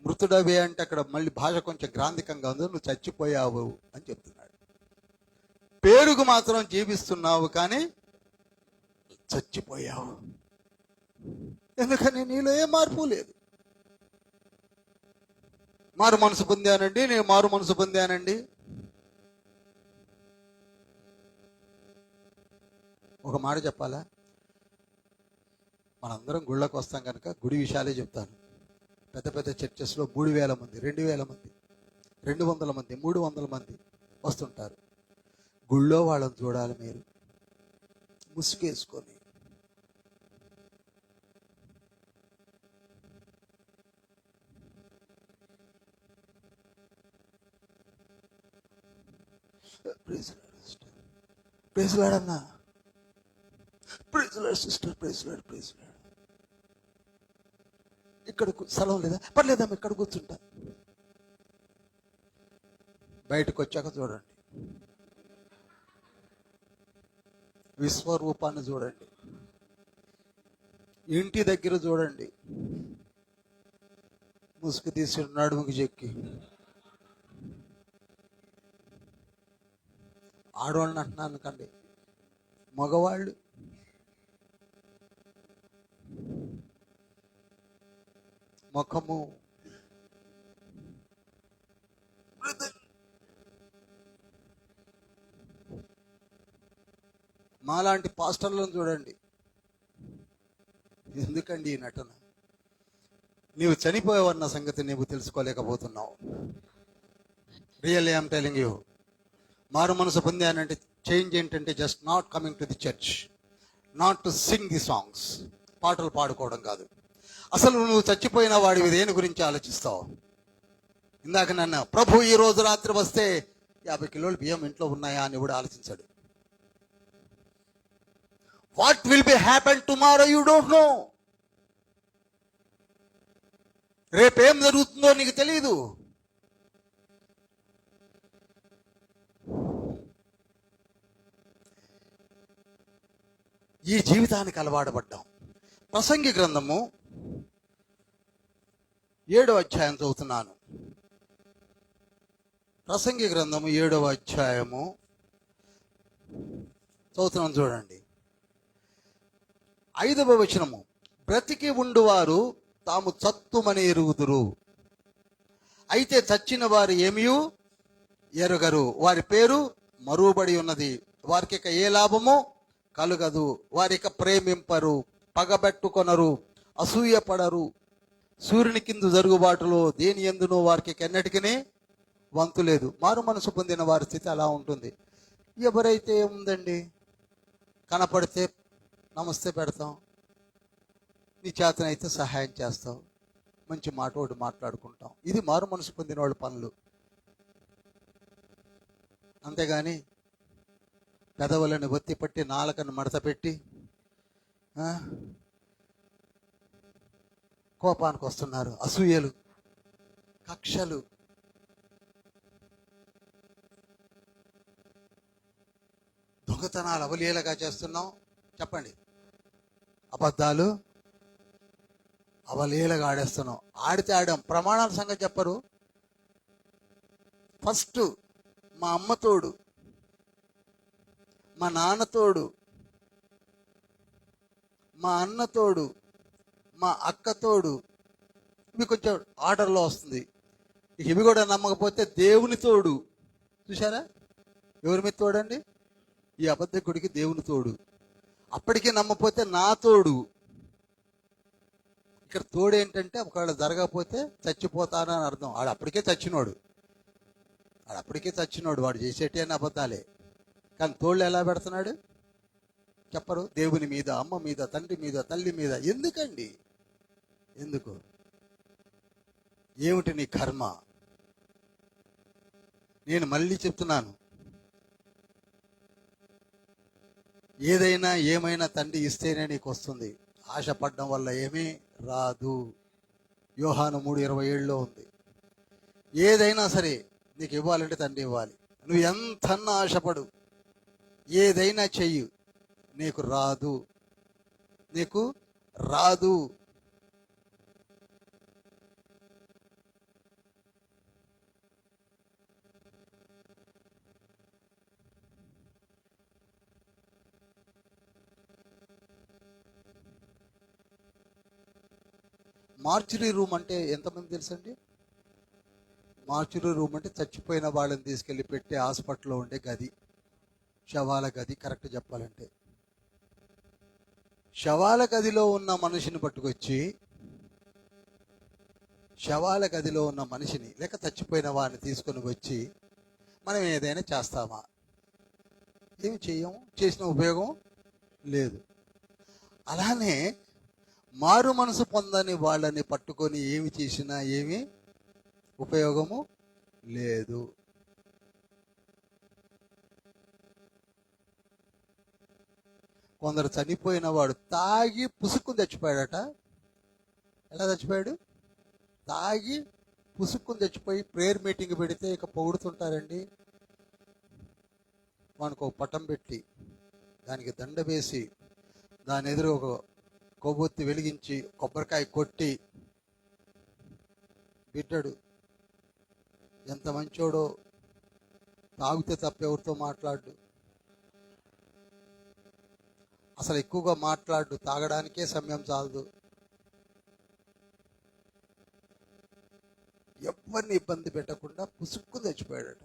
మృతుడవే అంటే అక్కడ మళ్ళీ భాష కొంచెం గ్రాంధికంగా ఉంది. నువ్వు చచ్చిపోయావు అని చెప్తున్నాడు. పేరుకు మాత్రం జీవిస్తున్నావు కానీ చచ్చిపోయావు. ఎందుకని? నీలో ఏ మార్పు లేదు. మారు మనసు పొందానండి, నేను మారు మనసు పొందానండి. ఒక మాట చెప్పాలా? మనందరం గుళ్ళకు వస్తాం కనుక గుడి విషయాలే చెప్తాను. పెద్ద పెద్ద చర్చెస్లో 3000 మంది, 2000 మంది, 200 మంది, 300 మంది వస్తుంటారు. గుళ్ళో వాళ్ళని చూడాలి మీరు, ముసుగేసుకొని. ప్రైజ్ లార్డ్ అన్నా, praise Lord sister, praise Lord, praise Lord. ఇక్కడ స్థలం లేదా? పర్లేదమ్మా, ఇక్కడ కూర్చుంటా. బయటకు వచ్చాక చూడండి, విశ్వరూపాన్ని చూడండి. ఇంటి దగ్గర చూడండి, ముసుగు తీసి నడుముకి చెక్కి. ఆడవాళ్ళని అంటున్నాను కండి, మగవాళ్ళు ముఖము. మాలాంటి పాస్టర్లను చూడండి. ఎందుకండి ఈ నటన? నీవు చనిపోయావన్న సంగతి నీవు తెలుసుకోలేకపోతున్నావు. Really I'm telling you. మారు మనసు పొందానంటే చేంజ్ ఏంటంటే just not coming to the church, not to sing the songs, పాటలు పాడుకోవడం కాదు. అసలు నువ్వు చచ్చిపోయిన వాడివి దేని గురించి ఆలోచిస్తావు? ఇందాక నన్ను ప్రభు ఈ రోజు రాత్రి వస్తే 50 కిలోలు బియ్యం ఇంట్లో ఉన్నాయా అని కూడా ఆలోచించాడు. What will be happen tomorrow you don't know. రేపేం జరుగుతుందో నీకు తెలియదు. ఈ జీవితానికి అలవాటుపడ్డాం. ప్రసంగి గ్రంథము 7వ అధ్యాయం చదువుతున్నాను. ప్రసంగి గ్రంథము 7వ అధ్యాయము చదువుతున్నాను, చూడండి. 5వ వచనము. బ్రతికి ఉండువారు తాము చత్తుమని ఎరుగుదురు, అయితే చచ్చిన వారు ఏమియు ఎరుగరు. వారి పేరు మరువబడి ఉన్నది, వారికి ఇక ఏ లాభము కలుగదు. వారిక ప్రేమింపరు, పగబెట్టుకొనరు, అసూయపడరు. సూర్యుని కింద జరుగుబాటులో దేని ఎందునో వారికి ఎన్నటికీ వంతు లేదు. మారు మనసు పొందిన వారి స్థితి అలా ఉంటుంది. ఎవరైతే ఏముందండి, కనపడితే నమస్తే పెడతాం, నీ చేతనైతే సహాయం చేస్తాం, మంచి మాట ఒకటి మాట్లాడుకుంటాం. ఇది మారు మనసు పొందిన వాళ్ళ పనులు. అంతేగాని పెదవులను ఒత్తి పట్టి నాలుకను మడత పెట్టి కోపానికి వస్తున్నారు. అసూయలు, కక్షలు. దొంగతనాలు అవలీలగా చేస్తున్నాం. చెప్పండి, అబద్ధాలు అవలీలగా ఆడేస్తున్నాం. ఆడితే ఆడాం, ప్రమాణాల సంగతి చెప్పరు. ఫస్ట్ మా అమ్మ తోడు, మా నాన్న తోడు, మా అన్న తోడు, మా అక్క తోడు. ఇవి కొంచెం ఆర్డర్లో వస్తుంది. ఇవి కూడా నమ్మకపోతే దేవుని తోడు. చూసారా, ఎవరి మీద తోడండి? ఈ అబద్ధకుడికి దేవుని తోడు. అప్పటికీ నమ్మపోతే నా తోడు. ఇక్కడ తోడు ఏంటంటే ఒకవేళ జరగకపోతే చచ్చిపోతానని అర్థం. వాడు అప్పటికే చచ్చినోడు, వాడు చేసేటి అని అబద్ధాలే. కానీ తోళ్ళు ఎలా పెడుతున్నాడు చెప్పరు? దేవుని మీద, అమ్మ మీద, తండ్రి మీద, తల్లి మీద. ఎందుకండి? ఎందుకు? ఏమిటి నీ కర్మ? నేను మళ్ళీ చెప్తున్నాను, ఏదైనా ఏమైనా తండ్రి ఇస్తేనే నీకు వస్తుంది. ఆశపడడం వల్ల ఏమీ రాదు. యోహాను 3:27లో ఉంది. ఏదైనా సరే నీకు ఇవ్వాలంటే తండ్రి ఇవ్వాలి. నువ్వు ఎంతన్నా ఆశపడు, ఏదైనా చెయ్యి, నీకు రాదు. మార్చురీ రూమ్ అంటే ఎంతమంది తెలుసండి? మార్చురీ రూమ్ అంటే చచ్చిపోయిన వాళ్ళని తీసుకెళ్ళి పెట్టే హాస్పిటల్లో ఉండే గది, శవాల గది. కరెక్ట్ చెప్పాలంటే శవాల గదిలో ఉన్న మనిషిని పట్టుకొచ్చి, శవాల గదిలో ఉన్న మనిషిని లేక చచ్చిపోయిన వాడిని తీసుకొని వచ్చి మనం ఏదైనా చేస్తామా? ఏమి చెయ్యము, చేసిన ఉపయోగం లేదు. అలానే మారు మనసు పొందని వాళ్ళని పట్టుకొని ఏమి చేసినా ఏమి ఉపయోగము లేదు. కొందరు చనిపోయిన వాడు తాగి పుసుక్కుని చచ్చిపోయాడట. ఎలా చచ్చిపోయాడు? తాగి పుసుక్కుని చచ్చిపోయి ప్రేయర్ మీటింగ్ పెడితే ఇక పొగుడుతుంటారండి. వానికి ఒక పటం పెట్టి దానికి దండ వేసి దాని ఎదురు ఒక కొవ్వొత్తి వెలిగించి కొబ్బరికాయ కొట్టి, బిడ్డడు ఎంత మంచోడో, తాగితే తప్ప ఎవరితో మాట్లాడు, అసలు ఎక్కువగా మాట్లాడు, తాగడానికే సమయం చాలదు. ఎవరిని ఇబ్బంది పెట్టకుండా పుసుక్కు చచ్చిపోయాడట.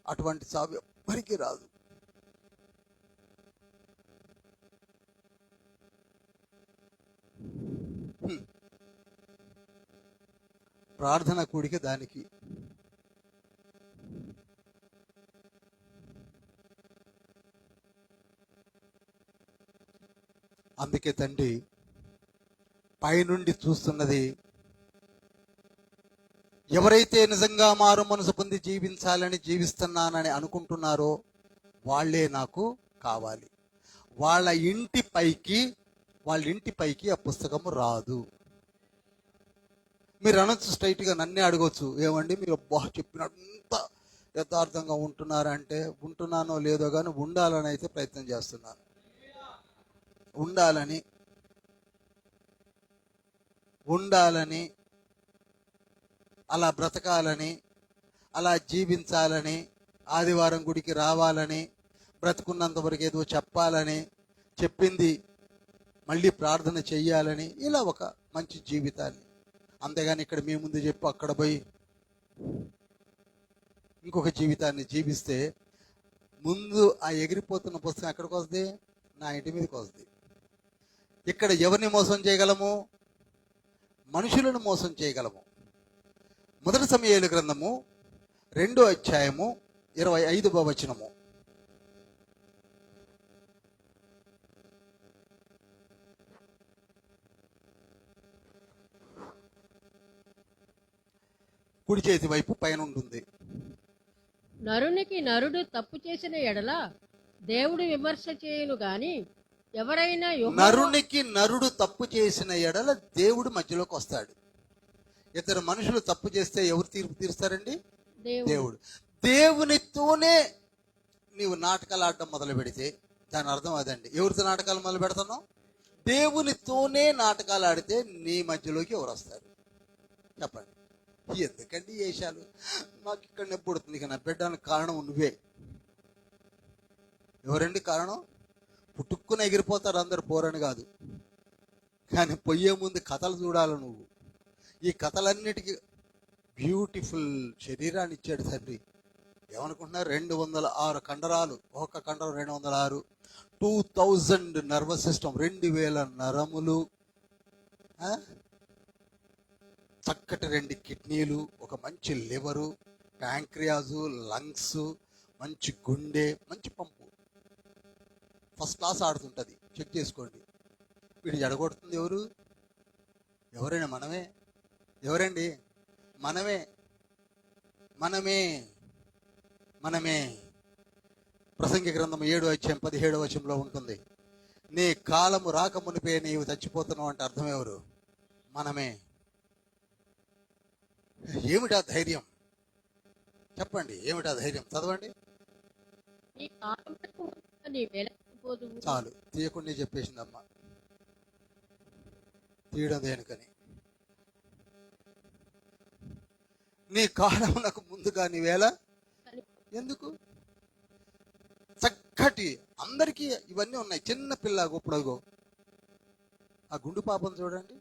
అటువంటి సావు ఎవ్వరికీ రాదు. ప్రార్థన కూడిక దానికి. అందుకే తండ్రి పైనుండి చూస్తున్నది, ఎవరైతే నిజంగా మారు మనసు పొంది జీవించాలని జీవిస్తున్నానని అనుకుంటున్నారో వాళ్ళే నాకు కావాలి. వాళ్ళ ఇంటి పైకి ఆ పుస్తకము రాదు. మీరు అనొచ్చు, స్ట్రైట్గా నన్నే అడగొచ్చు, ఏమండి మీరు చెప్పినంత యథార్థంగా ఉంటున్నారంటే, ఉంటున్నానో లేదో కానీ ఉండాలని అయితే ప్రయత్నం చేస్తున్నాను. ఉండాలని అలా బ్రతకాలని, అలా జీవించాలని, ఆదివారం గుడికి రావాలని, బ్రతుకున్నంత వరకు ఏదో చెప్పాలని, చెప్పింది మళ్ళీ ప్రార్థన చెయ్యాలని, ఇలా ఒక మంచి జీవితాన్ని. అంతేగాని ఇక్కడ మీ ముందు చెప్పి అక్కడ పోయి ఇంకొక జీవితాన్ని జీవిస్తే ముందు ఆ ఎగిరిపోతున్న పుస్తకం ఎక్కడికి వస్తుంది? నా ఇంటి మీదకి వస్తుంది. ఇక్కడ ఎవరిని మోసం చేయగలము? మనుషులను మోసం చేయగలము. మొదటి సమూయేలు గ్రంథము 2వ అధ్యాయము 25వ వచనము. కుడి చేతి వైపు పైన ఉంటుంది. నరునికి నరుడు తప్పు చేసిన ఎడల దేవుడు విమర్శ చేయును గాని ఎవరైనా నరునికి నరుడు తప్పు చేసిన ఎడల దేవుడు మధ్యలోకి వస్తాడు. ఇద్దరు మనుషులు తప్పు చేస్తే ఎవరు తీర్పు తీరుస్తారండి? దేవుడు. దేవునితోనే నీవు నాటకాలు ఆడటం మొదలు పెడితే దాని అర్థం అదండి. ఎవరితో నాటకాలు మొదలు పెడతానో? దేవునితోనే నాటకాలు ఆడితే నీ మధ్యలోకి ఎవరు వస్తారు? చెప్పండి. ఎందుకండి వేషాలు? నాకు ఇక్కడ నొప్పి పుడుతుంది, ఇక నవ్వడానికి కారణం నువ్వే. ఎవరండి కారణం? పుట్టుక్కున ఎగిరిపోతారు అందరు, పోరని కాదు. కానీ పొయ్యే ముందు కథలు చూడాలి నువ్వు. ఈ కథలన్నిటికీ బ్యూటిఫుల్ శరీరాన్ని ఇచ్చాడు తండ్రి. ఏమనుకుంటున్నారు? 206 కండరాలు, ఒక్క కండరం 206, 2000 నర్వస్ సిస్టమ్, 2000 నరములు, చక్కటి 2 కిడ్నీలు, ఒక మంచి లివరు, ప్యాంక్రియాజు, లంగ్స్, మంచి గుండె, మంచి పంపు, ఫస్ట్ క్లాస్ ఆడుతుంటుంది. చెక్ చేసుకోండి. వీడు జడగొడుతుంది ఎవరు? ఎవరైనా మనమే. ఎవరండి? మనమే. ప్రసంగి గ్రంథం 7వ అధ్యాయం 17వ వచనంలో ఉంటుంది, నీ కాలము రాకమునిపే నీవు చచ్చిపోతున్నావు అంటే అర్థం ఎవరు? మనమే. ఏమిటా ధైర్యం? చెప్పండి, ఏమిటా ధైర్యం? చదవండి. చాలు, తీయకుండా చెప్పేసిందమ్మా. తీయడం దేనికని? నీ కాలమునకు ముందుగా నీ వేళ ఎందుకు? చక్కటి అందరికీ ఇవన్నీ ఉన్నాయి. చిన్న పిల్ల గొప్పడగో ఆ గుండు పాపం చూడండి,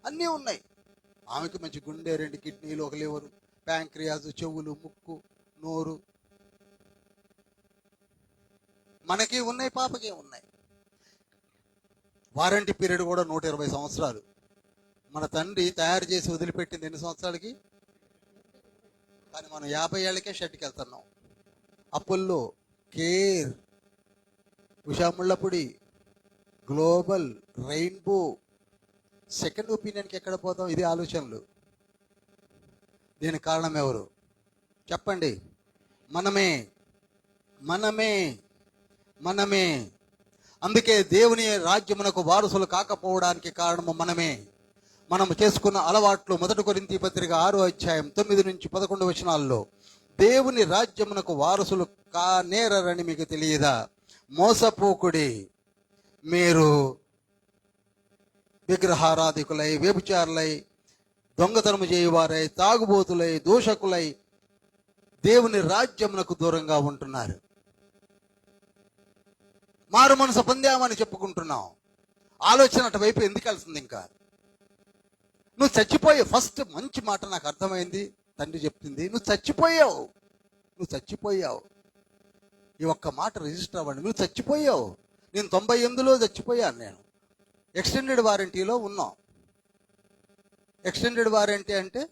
అన్నీ ఉన్నాయి. ఆమెకి మంచి గుండె, 2 కిడ్నీలు, ఒక లివరు, ప్యాంక్రియాస్, చెవులు, ముక్కు, నోరు. మనకి ఉన్నాయి, పాపకే ఉన్నాయి. వారంటీ పీరియడ్ కూడా 120 సంవత్సరాలు. మన తండ్రి తయారు చేసి వదిలిపెట్టింది ఎన్ని సంవత్సరాలకి? కానీ మనం 50 ఏళ్ళకే షెడ్కి వెళ్తున్నాం. Apollo, Care, Usha Mullapudi, Global, Rainbow, second ఒపీనియన్కి ఎక్కడ పోతాం? ఇది ఆలోచనలు. దీనికి కారణం ఎవరు? చెప్పండి. మనమే. అందుకే దేవుని రాజ్యమునకు వారసులు కాకపోవడానికి కారణము మనమే. మనం చేసుకున్న అలవాట్లు. 1 కొరింథీ పత్రిక 6వ అధ్యాయం 9 నుంచి 11 వచనాల్లో, దేవుని రాజ్యమునకు వారసులు కానేరని మీకు తెలియదా? మోసపోకుడి, మీరు విగ్రహారాధికులై, వ్యభిచారులై, దొంగతనము చేయువారై, తాగుబోతులై, దూషకులై దేవుని రాజ్యమునకు దూరంగా ఉంటున్నారు. మారు మనసు పొందామని చెప్పుకుంటున్నాం. ఆలోచన అటువైపు ఎందుకు వెళ్తుంది? ఇంకా నువ్వు చచ్చిపోయావు. ఫస్ట్ మంచి మాట నాకు అర్థమైంది. తండ్రి చెప్తుంది, నువ్వు చచ్చిపోయావు, నువ్వు చచ్చిపోయావు. ఈ ఒక్క మాట రిజిస్టర్ అవ్వండి. నువ్వు చచ్చిపోయావు. నేను 98లో చచ్చిపోయాను. నేను ఎక్స్టెండెడ్ వారంటీలో ఉన్నాం. ఎక్స్టెండెడ్ వారంటీ అంటే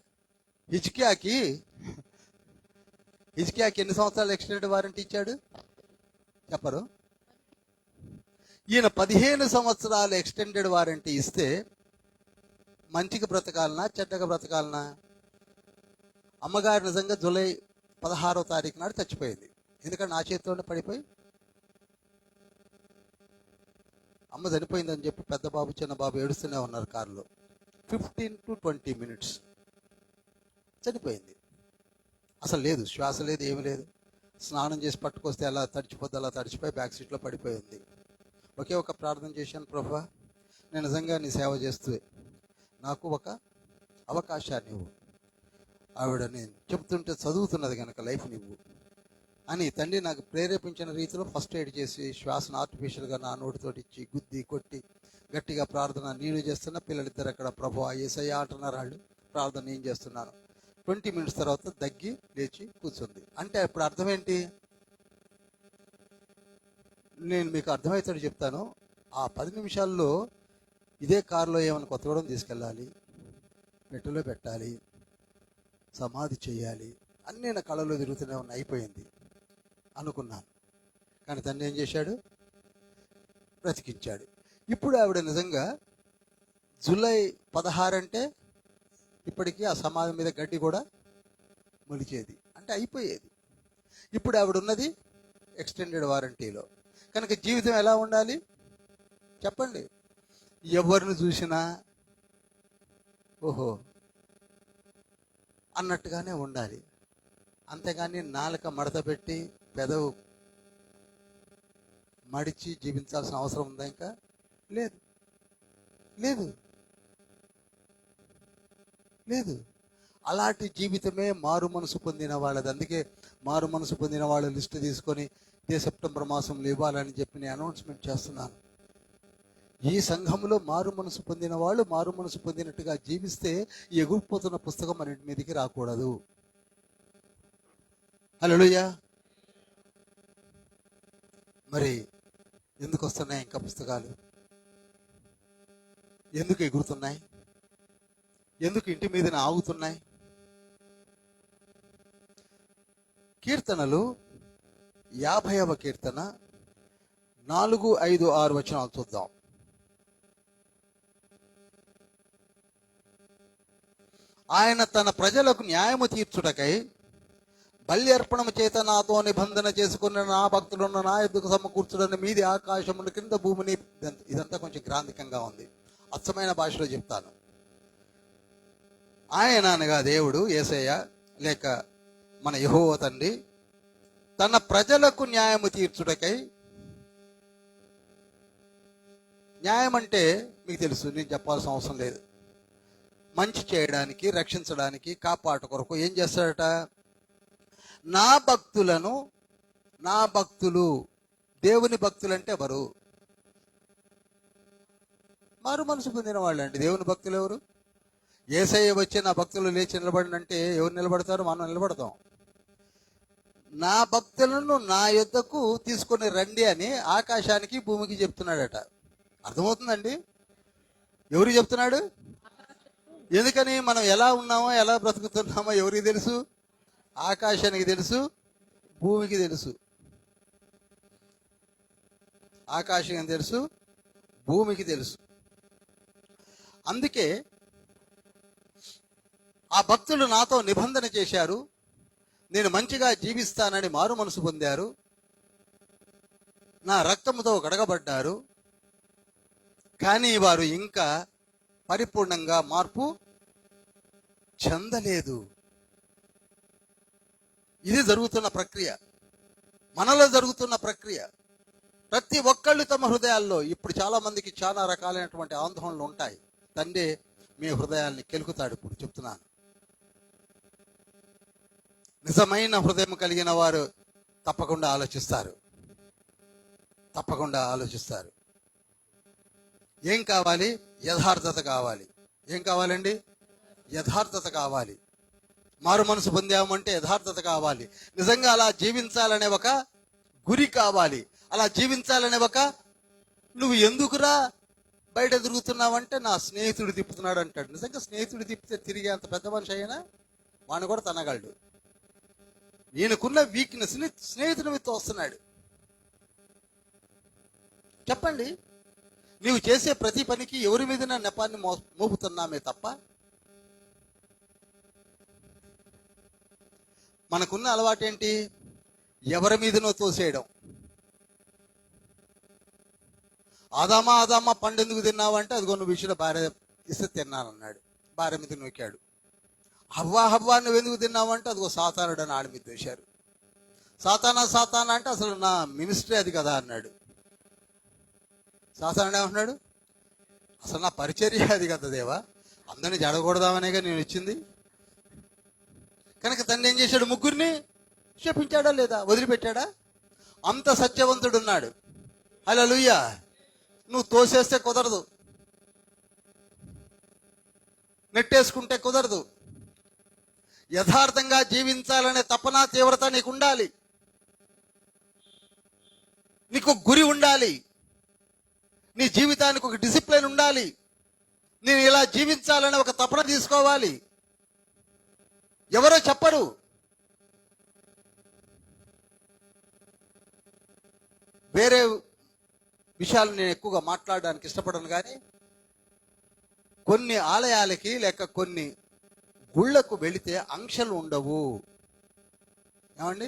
హిజ్కియాకి ఎన్ని సంవత్సరాలు ఎక్స్టెండెడ్ వారంటీ ఇచ్చాడు చెప్పరు? ఈయన 15 సంవత్సరాలు ఎక్స్టెండెడ్ వారంటీ ఇస్తే మంచిగా బ్రతకాలనా చెడ్డగా బ్రతకాలనా? అమ్మగారు నిజంగా జూలై 16వ తారీఖు నాడు చచ్చిపోయింది. ఎందుకంటే నా చేతిలోనే పడిపోయి అమ్మ చనిపోయిందని చెప్పి పెద్ద బాబు చిన్న బాబు ఏడుస్తూనే ఉన్నారు కారులో. 15 to 20 minutes చనిపోయింది. అసలు లేదు, శ్వాస లేదు, ఏమి లేదు. స్నానం చేసి పట్టుకొస్తే అలా తడిచిపోద్ది, అలా తడిచిపోయి బ్యాక్ సీట్లో పడిపోయింది. ఒకే ఒక ప్రార్థన చేశాను, ప్రభువా నేను నిజంగా నీ సేవ చేస్తూ నాకు ఒక అవకాశాన్ని ఇవ్వు. ఆవిడ నేను చెప్తుంటే చదువుతున్నది కనుక లైఫ్ నివ్వు అని తండ్రి నాకు ప్రేరేపించిన రీతిలో ఫస్ట్ ఎయిడ్ చేసి శ్వాసను ఆర్టిఫిషియల్గా నా నోటితోటి ఇచ్చి గుద్ది కొట్టి గట్టిగా ప్రార్థన నేను చేస్తున్నా. పిల్లలిద్దరు అక్కడ ప్రభువా యేసయ్యా అంటున్నారు వాళ్ళు. ప్రార్థన నేను చేస్తున్నాను. 20 minutes తర్వాత దగ్గి లేచి కూర్చుంది. అంటే ఇప్పుడు అర్థం ఏంటి? నేను మీకు అర్థమవుతాడు చెప్తాను. ఆ 10 నిమిషాల్లో ఇదే కారులో ఏమైనా కొత్తగూడెం తీసుకెళ్ళాలి, పెట్టులో పెట్టాలి, సమాధి చేయాలి, అన్నీ నా కళలో తిరుగుతూనే ఉన్నాయి. అయిపోయింది అనుకున్నాను. కానీ తండ్రి ఏం చేశాడు? బ్రతికించాడు. ఇప్పుడు ఆవిడ నిజంగా జూలై 16 అంటే ఇప్పటికీ ఆ సమాధి మీద గడ్డి కూడా మొలిచేది, అంటే అయిపోయేది. ఇప్పుడు ఆవిడ ఉన్నది ఎక్స్టెండెడ్ వారంటీలో. కనుక జీవితం ఎలా ఉండాలి చెప్పండి? ఎవరిని చూసినా ఓహో అన్నట్టుగానే ఉండాలి. అంతేగాని నాలుక మడత పెట్టి పెదవు మడిచి జీవించాల్సిన అవసరం ఉందా? ఇంకా లేదు లేదు లేదు. అలాంటి జీవితమే మారు మనసు పొందిన వాళ్ళది. అందుకే మారు మనసు పొందిన వాళ్ళ లిస్టు తీసుకొని ఇదే సెప్టెంబర్ మాసంలో ఇవ్వాలని చెప్పి నేను అనౌన్స్మెంట్ చేస్తున్నాను. ఈ సంఘంలో మారు మనసు పొందిన వాళ్ళు మారు మనసు పొందినట్టుగా జీవిస్తే ఈ ఎగురుపోతున్న పుస్తకం మన ఇంటి మీదకి రాకూడదు. హల్లెలూయా. మరి ఎందుకు వస్తున్నాయి ఇంకా పుస్తకాలు? ఎందుకు ఎగురుతున్నాయి? ఎందుకు ఇంటి మీదనే ఆగుతున్నాయి? కీర్తనలు 50వ కీర్తన 4, 5, 6 వచనాలు చూద్దాం. ఆయన తన ప్రజలకు న్యాయము తీర్చుటకై బలి అర్పణము చేత నాతో నిబంధన చేసుకున్న నా భక్తులున్న నా ఎద్దుకు సమకూర్చుడని మీది ఆకాశముల కింద భూమిని. ఇదంతా కొంచెం గ్రాంధికంగా ఉంది, అచ్చమైన భాషలో చెప్తాను. ఆయన అనగా దేవుడు యేసయ్య లేక మన యెహోవా తండ్రి తన ప్రజలకు న్యాయము తీర్చుటకై. న్యాయం అంటే మీకు తెలుసు, నేను చెప్పాల్సిన అవసరం లేదు. మంచి చేయడానికి, రక్షించడానికి, కాపాడు కొరకు ఏం చేస్తాడట? నా భక్తులు. దేవుని భక్తులు అంటే ఎవరు? మారు మనసు పొందిన వాళ్ళు అండి. దేవుని భక్తులు ఎవరు? యేసయ్య వచ్చి నా భక్తులు లేచి నిలబడినంటే ఎవరు నిలబడతారు? మనం నిలబడతాం. నా భక్తులను నా యొద్దకు తీసుకొని రండి అని ఆకాశానికి భూమికి చెప్తున్నాడట. అర్థమవుతుందండి? ఎవరికి చెప్తున్నాడు? ఎందుకని? మనం ఎలా ఉన్నామో ఎలా బ్రతుకుతున్నామో ఎవరికి తెలుసు? ఆకాశానికి తెలుసు, భూమికి తెలుసు. ఆకాశానికి తెలుసు, భూమికి తెలుసు. అందుకే ఆ భక్తులు నాతో నిబంధన చేశారు, నేను మంచిగా జీవిస్తానని మారు మనసు పొందారు, నా రక్తముతో కడగబడ్డారు. కానీ వారు ఇంకా పరిపూర్ణంగా మార్పు చెందలేదు. ఇది జరుగుతున్న ప్రక్రియ, మనలో జరుగుతున్న ప్రక్రియ. ప్రతి ఒక్కళ్ళు తమ హృదయాల్లో ఇప్పుడు చాలా మందికి చాలా రకాలైనటువంటి ఆందోళనలు ఉంటాయి. తండ్రి మీ హృదయాల్ని కెలుకుతాడు. ఇప్పుడు చెప్తున్నాను, నిజమైన హృదయం కలిగిన వారు తప్పకుండా ఆలోచిస్తారు. ఏం కావాలి? యథార్థత కావాలి. ఏం కావాలండి? యథార్థత కావాలి. మారు మనసు పొందామంటే యథార్థత కావాలి. నిజంగా అలా జీవించాలనే ఒక గురి కావాలి. అలా జీవించాలనే ఒక, నువ్వు ఎందుకురా బయట తిరుగుతున్నావంటే నా స్నేహితుడు తిప్పుతున్నాడు అంటాడు. నిజంగా స్నేహితుడు తిప్పితే తిరిగే అంత పెద్ద మనిషి అయినా వాడిని కూడా తనగలడు. ఈయనకున్న వీక్నెస్ని స్నేహితుడి మీద వస్తున్నాడు. చెప్పండి, నీవు చేసే ప్రతి పనికి ఎవరి మీద నెపాన్ని మోపుతున్నామే తప్ప, మనకున్న అలవాటేంటి? ఎవరి మీదనో తోసేయడం. ఆదామా పండు ఎందుకు తిన్నావంటే అదిగో నువ్వు ఇచ్చిన భార్య ఇస్తే తిన్నానన్నాడు, భార్య మీద నొక్కాడు. హవ్వా నువ్వు ఎందుకు తిన్నావంటే అదిగో సాతానుడు అని ఆడి మీద వేశారు. సాతానా అంటే అసలు నా మినిస్ట్రీ అది కదా అన్నాడు. సాతానుడు ఏమంటున్నాడు? అసలు నా పరిచర్య అది కదా దేవా, అందరినీ జడకూడదామనేగా నేను ఇచ్చింది. కనుక తండ్రి ఏం చేశాడు? ముగ్గురిని శపించాడా లేదా? వదిలిపెట్టాడా? అంత సత్యవంతుడు ఉన్నాడు. హల్లెలూయా. నువ్వు తోసేస్తే కుదరదు, నెట్టేసుకుంటే కుదరదు. యథార్థంగా జీవించాలనే తపన, తీవ్రత నీకు ఉండాలి. నీకు గురి ఉండాలి. నీ జీవితానికి ఒక డిసిప్లిన్ ఉండాలి. నేను ఇలా జీవించాలనే ఒక తపన తీసుకోవాలి. ఎవరో చెప్పరు. వేరే విషయాలు నేను ఎక్కువగా మాట్లాడడానికి ఇష్టపడను, కానీ కొన్ని ఆలయాలకి లేక కొన్ని గుళ్ళకు వెళితే ఆంక్షలు ఉండవు. ఏమండి?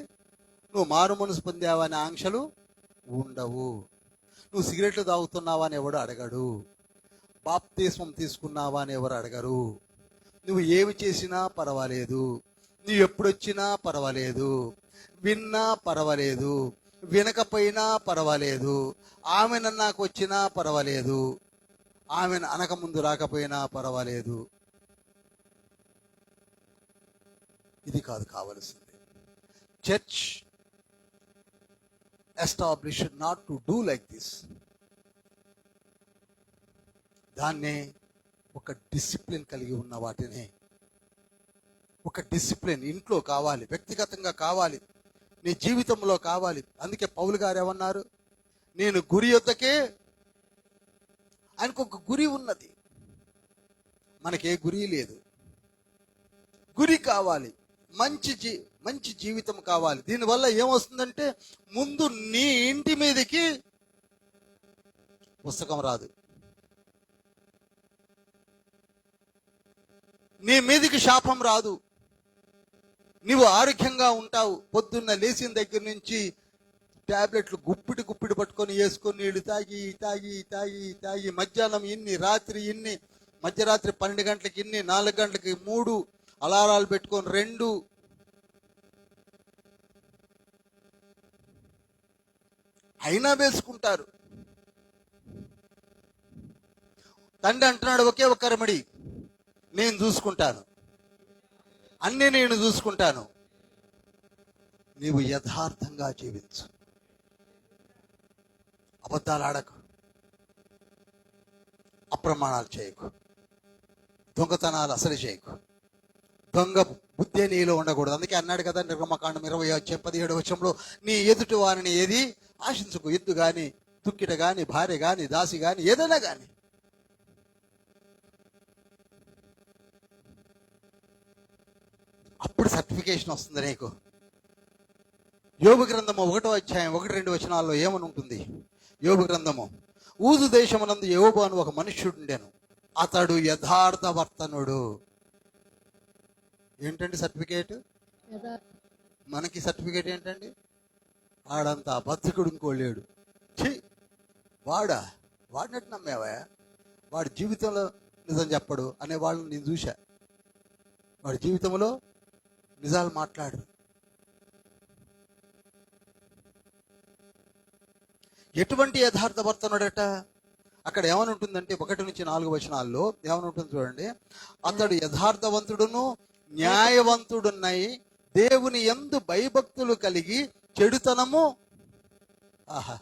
నువ్వు మారు మనసు పొందావా అనే ఆంక్షలు ఉండవు. నువ్వు సిగరెట్లు తాగుతున్నావా అని ఎవడు అడగడు. బాప్తిస్మం తీసుకున్నావా అని ఎవరు అడగరు. నువ్వు ఏమి చేసినా పర్వాలేదు, నువ్వు ఎప్పుడొచ్చినా పర్వాలేదు, విన్నా పర్వాలేదు, వినకపోయినా పర్వాలేదు, ఆమెను నాకు వచ్చినా పర్వాలేదు, ఆమెను అనక ముందు రాకపోయినా పర్వాలేదు. ఇది కాదు కావలసింది. Church established not to do like this. దాన్నే ఒక డిసిప్లిన్ కలిగి ఉన్న వాటిని, ఒక డిసిప్లిన్ ఇంట్లో కావాలి, వ్యక్తిగతంగా కావాలి, నీ జీవితంలో కావాలి. అందుకే పౌలు గారు ఏమన్నారు? నేను గురి యొద్దకే. ఆయనకు ఒక గురి ఉన్నది, మనకే గురి లేదు. గురి కావాలి, మంచి జీవితం కావాలి. దీనివల్ల ఏమొస్తుందంటే, ముందు నీ ఇంటి మీదకి పుస్తకం రాదు, నీ మీదికి శాపం రాదు. నీవు ఆరోగ్యంగా ఉంటావు. పొద్దున్న లేచిన దగ్గర నుంచి టాబ్లెట్లు గుప్పిడి పట్టుకొని వేసుకొని నీళ్ళు తాగి మధ్యాహ్నం ఇన్ని, రాత్రి ఇన్ని, మధ్యరాత్రి 12 గంటలకి ఇన్ని, 4 గంటలకి 3 అలారాలు పెట్టుకొని 2. అయినా వేసుకుంటారు. తండ్రి అంటున్నాడు ఒకే ఒక రెమెడీ, నేను చూసుకుంటాను, అన్నీ నేను చూసుకుంటాను. నీవు యథార్థంగా జీవించు, అబద్ధాలు ఆడకు, అప్రమాణాలు చేయకు, దొంగతనాలు అసలు చేయకు. దొంగ బుద్ధి నీలో ఉండకూడదు. అందుకే అన్నాడు కదా నిర్గమకాండం 20:17 నీ ఎదుటి వారిని ఏది ఆశించుకు. ఎద్దు కానీ, దుక్కిట కానీ, భార్య కానీ, దాసి కానీ, ఏదైనా కానీ. అప్పుడు సర్టిఫికేషన్ వస్తుంది నీకు. యోబు గ్రంథము 1:1-2 ఏమని ఉంటుంది? యోబు గ్రంథము, ఊదు దేశమునందు యోబు అని ఒక మనుష్యుడు ఉండెను, అతడు యథార్థవర్తనుడు. ఏంటండి సర్టిఫికేట్? మనకి సర్టిఫికేట్ ఏంటండి? వాడంత అబద్ధకుడు ఇంకోలేడు. వాడినట్టు నమ్మేవా? వాడి జీవితంలో నిజం చెప్పడు అనే వాళ్ళని నేను చూశా. వాడి జీవితంలో నిజాలు మాట్లాడు. ఎటువంటి యథార్థవర్తనుడట? అక్కడ ఏమని ఉంటుందంటే 1-4 ఏమని ఉంటుంది చూడండి. అతడు యథార్థవంతుడును న్యాయవంతుడున్నై దేవుని యందు భయభక్తులు కలిగి చెడుతనము. ఆహా,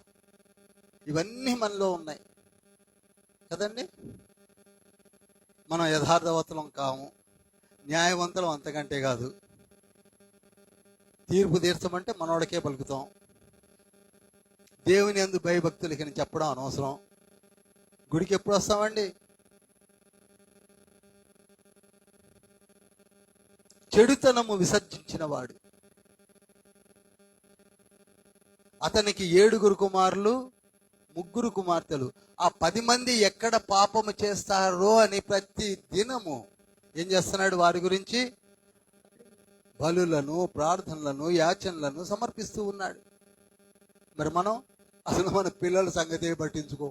ఇవన్నీ మనలో ఉన్నాయి కదండి. మనం యథార్థవంతులం కాము, న్యాయవంతులం అంతకంటే కాదు. తీర్పు తీర్చమంటే మనోడికే పలుకుతాం. దేవుని యందు భయభక్తులకి నేను చెప్పడం అనవసరం. గుడికి ఎప్పుడు వస్తామండి? చెడుతనము విసర్జించిన వాడు. అతనికి 7 కుమారులు 3 కుమార్తెలు. ఆ 10 మంది ఎక్కడ పాపము చేస్తారో అని ప్రతి దినము ఏం చేస్తున్నాడు? వారి గురించి బలులను, ప్రార్థనలను, యాచనలను సమర్పిస్తూ ఉన్నాడు. మరి మనం అసలు మన పిల్లల సంగతి పట్టించుకో.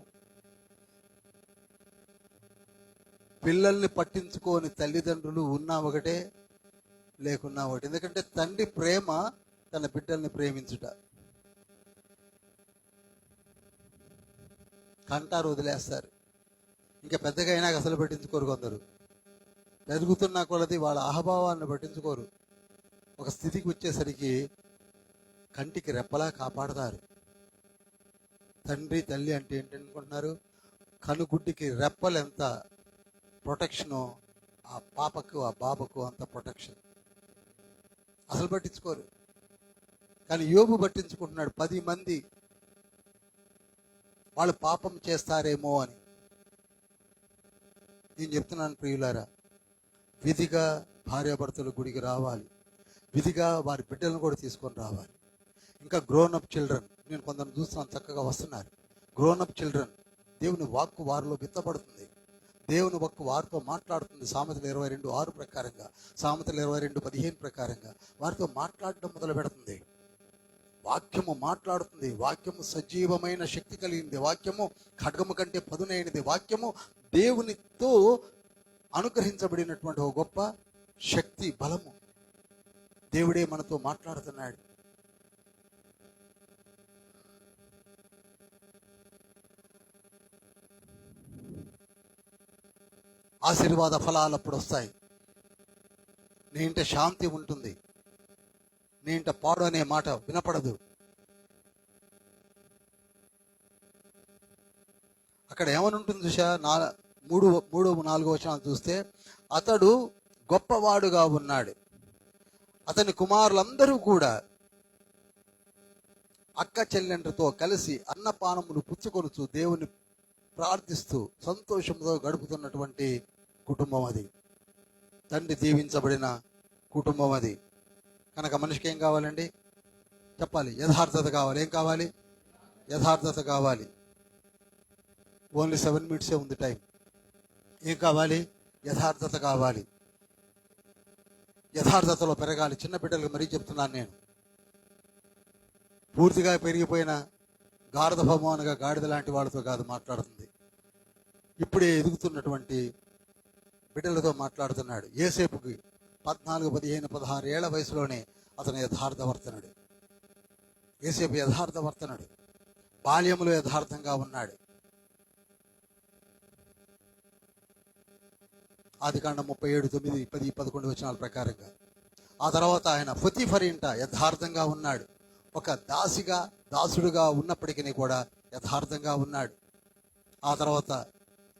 పిల్లల్ని పట్టించుకోని తల్లిదండ్రులు ఉన్నా ఒకటే, లేకున్నా ఒకటి. ఎందుకంటే తండ్రి ప్రేమ తన బిడ్డల్ని ప్రేమించుట. కంటారు, వదిలేస్తారు. ఇంకా పెద్దగా అయినాక అసలు పట్టించుకోరు. కొందరు పెరుగుతున్న కొలది వాళ్ళ అహభావాలను పట్టించుకోరు. ఒక స్థితికి వచ్చేసరికి కంటికి రెప్పలా కాపాడతారు. తండ్రి తల్లి అంటే ఏంటనుకుంటున్నారు? కనుగుడ్డికి రెప్పలు ఎంత ప్రొటెక్షనో ఆ పాపకు ఆ బాబకు అంత ప్రొటెక్షన్. అసలు పట్టించుకోరు. కానీ యోబు పట్టించుకుంటున్నాడు. 10 మంది వాళ్ళు పాపం చేస్తారేమో అని. నేను చెప్తున్నాను ప్రియులారా, విధిగా భార్యాభర్తలు గుడికి రావాలి. విధిగా వారి బిడ్డలను కూడా తీసుకొని రావాలి. ఇంకా గ్రోనప్ చిల్డ్రన్, నేను కొందరు చూస్తున్నాను, చక్కగా వస్తున్నారు. గ్రోనప్ చిల్డ్రన్, దేవుని వాక్కు వారిలో విత్తబడుతుంది. దేవుని వాక్కు వారితో మాట్లాడుతుంది. సామెతలు 22:6 ప్రకారంగా, సామెతలు 22:15 ప్రకారంగా వారితో మాట్లాడడం మొదలు పెడుతుంది. వాక్యము మాట్లాడుతుంది. వాక్యము సజీవమైన శక్తి కలిగింది. వాక్యము ఖడ్గము కంటే పదునైనది. వాక్యము దేవునితో అనుగ్రహించబడినటువంటి ఒక గొప్ప శక్తి, బలము. దేవుడే మనతో మాట్లాడుతున్నాడు. ఆశీర్వాద ఫలాలు అప్పుడు వస్తాయి. నీ ఇంట శాంతి ఉంటుంది. నీ ఇంట పాడు అనే మాట వినపడదు. అక్కడ ఏమని ఉంటుంది చూసా? 3-4 వచనాలు చూస్తే, అతడు గొప్పవాడుగా ఉన్నాడు. అతని కుమారులందరూ కూడా అక్క చెల్లెండ్రతో కలిసి అన్నపానములు పుచ్చుకొనుచు దేవుని ప్రార్థిస్తూ సంతోషంతో గడుపుతున్నటువంటి కుటుంబం అది. తండ్రి దీవించబడిన కుటుంబం అది. కనుక మనిషికి ఏం కావాలండి? చెప్పాలి, యథార్థత కావాలి. ఏం కావాలి? యథార్థత కావాలి. ఓన్లీ 7 మినిట్సే ఉంది టైం. ఏం కావాలి? యథార్థత కావాలి. యథార్థతలో పెరగాలి. చిన్న బిడ్డలకు మరీ చెప్తున్నాను నేను. పూర్తిగా పెరిగిపోయిన గాడిద భవనగా గాడిద లాంటి వాళ్ళతో కాదు మాట్లాడుతుంది. ఇప్పుడే ఎదుగుతున్నటువంటి బిడ్డలతో మాట్లాడుతున్నాడు. యోసేపుకి 14, 15, 16 ఏళ్ల వయసులోనే అతను యథార్థవర్తనుడు. యోసేపు యథార్థవర్తనుడు. బాల్యములో యథార్థంగా ఉన్నాడు. ఆదికాండం 37, 9, 10, 11 వచనాల ప్రకారంగా. ఆ తర్వాత ఆయన పొతీఫర్ ఇంట యథార్థంగా ఉన్నాడు. ఒక దాసుడుగా ఉన్నప్పటికీ కూడా యథార్థంగా ఉన్నాడు. ఆ తర్వాత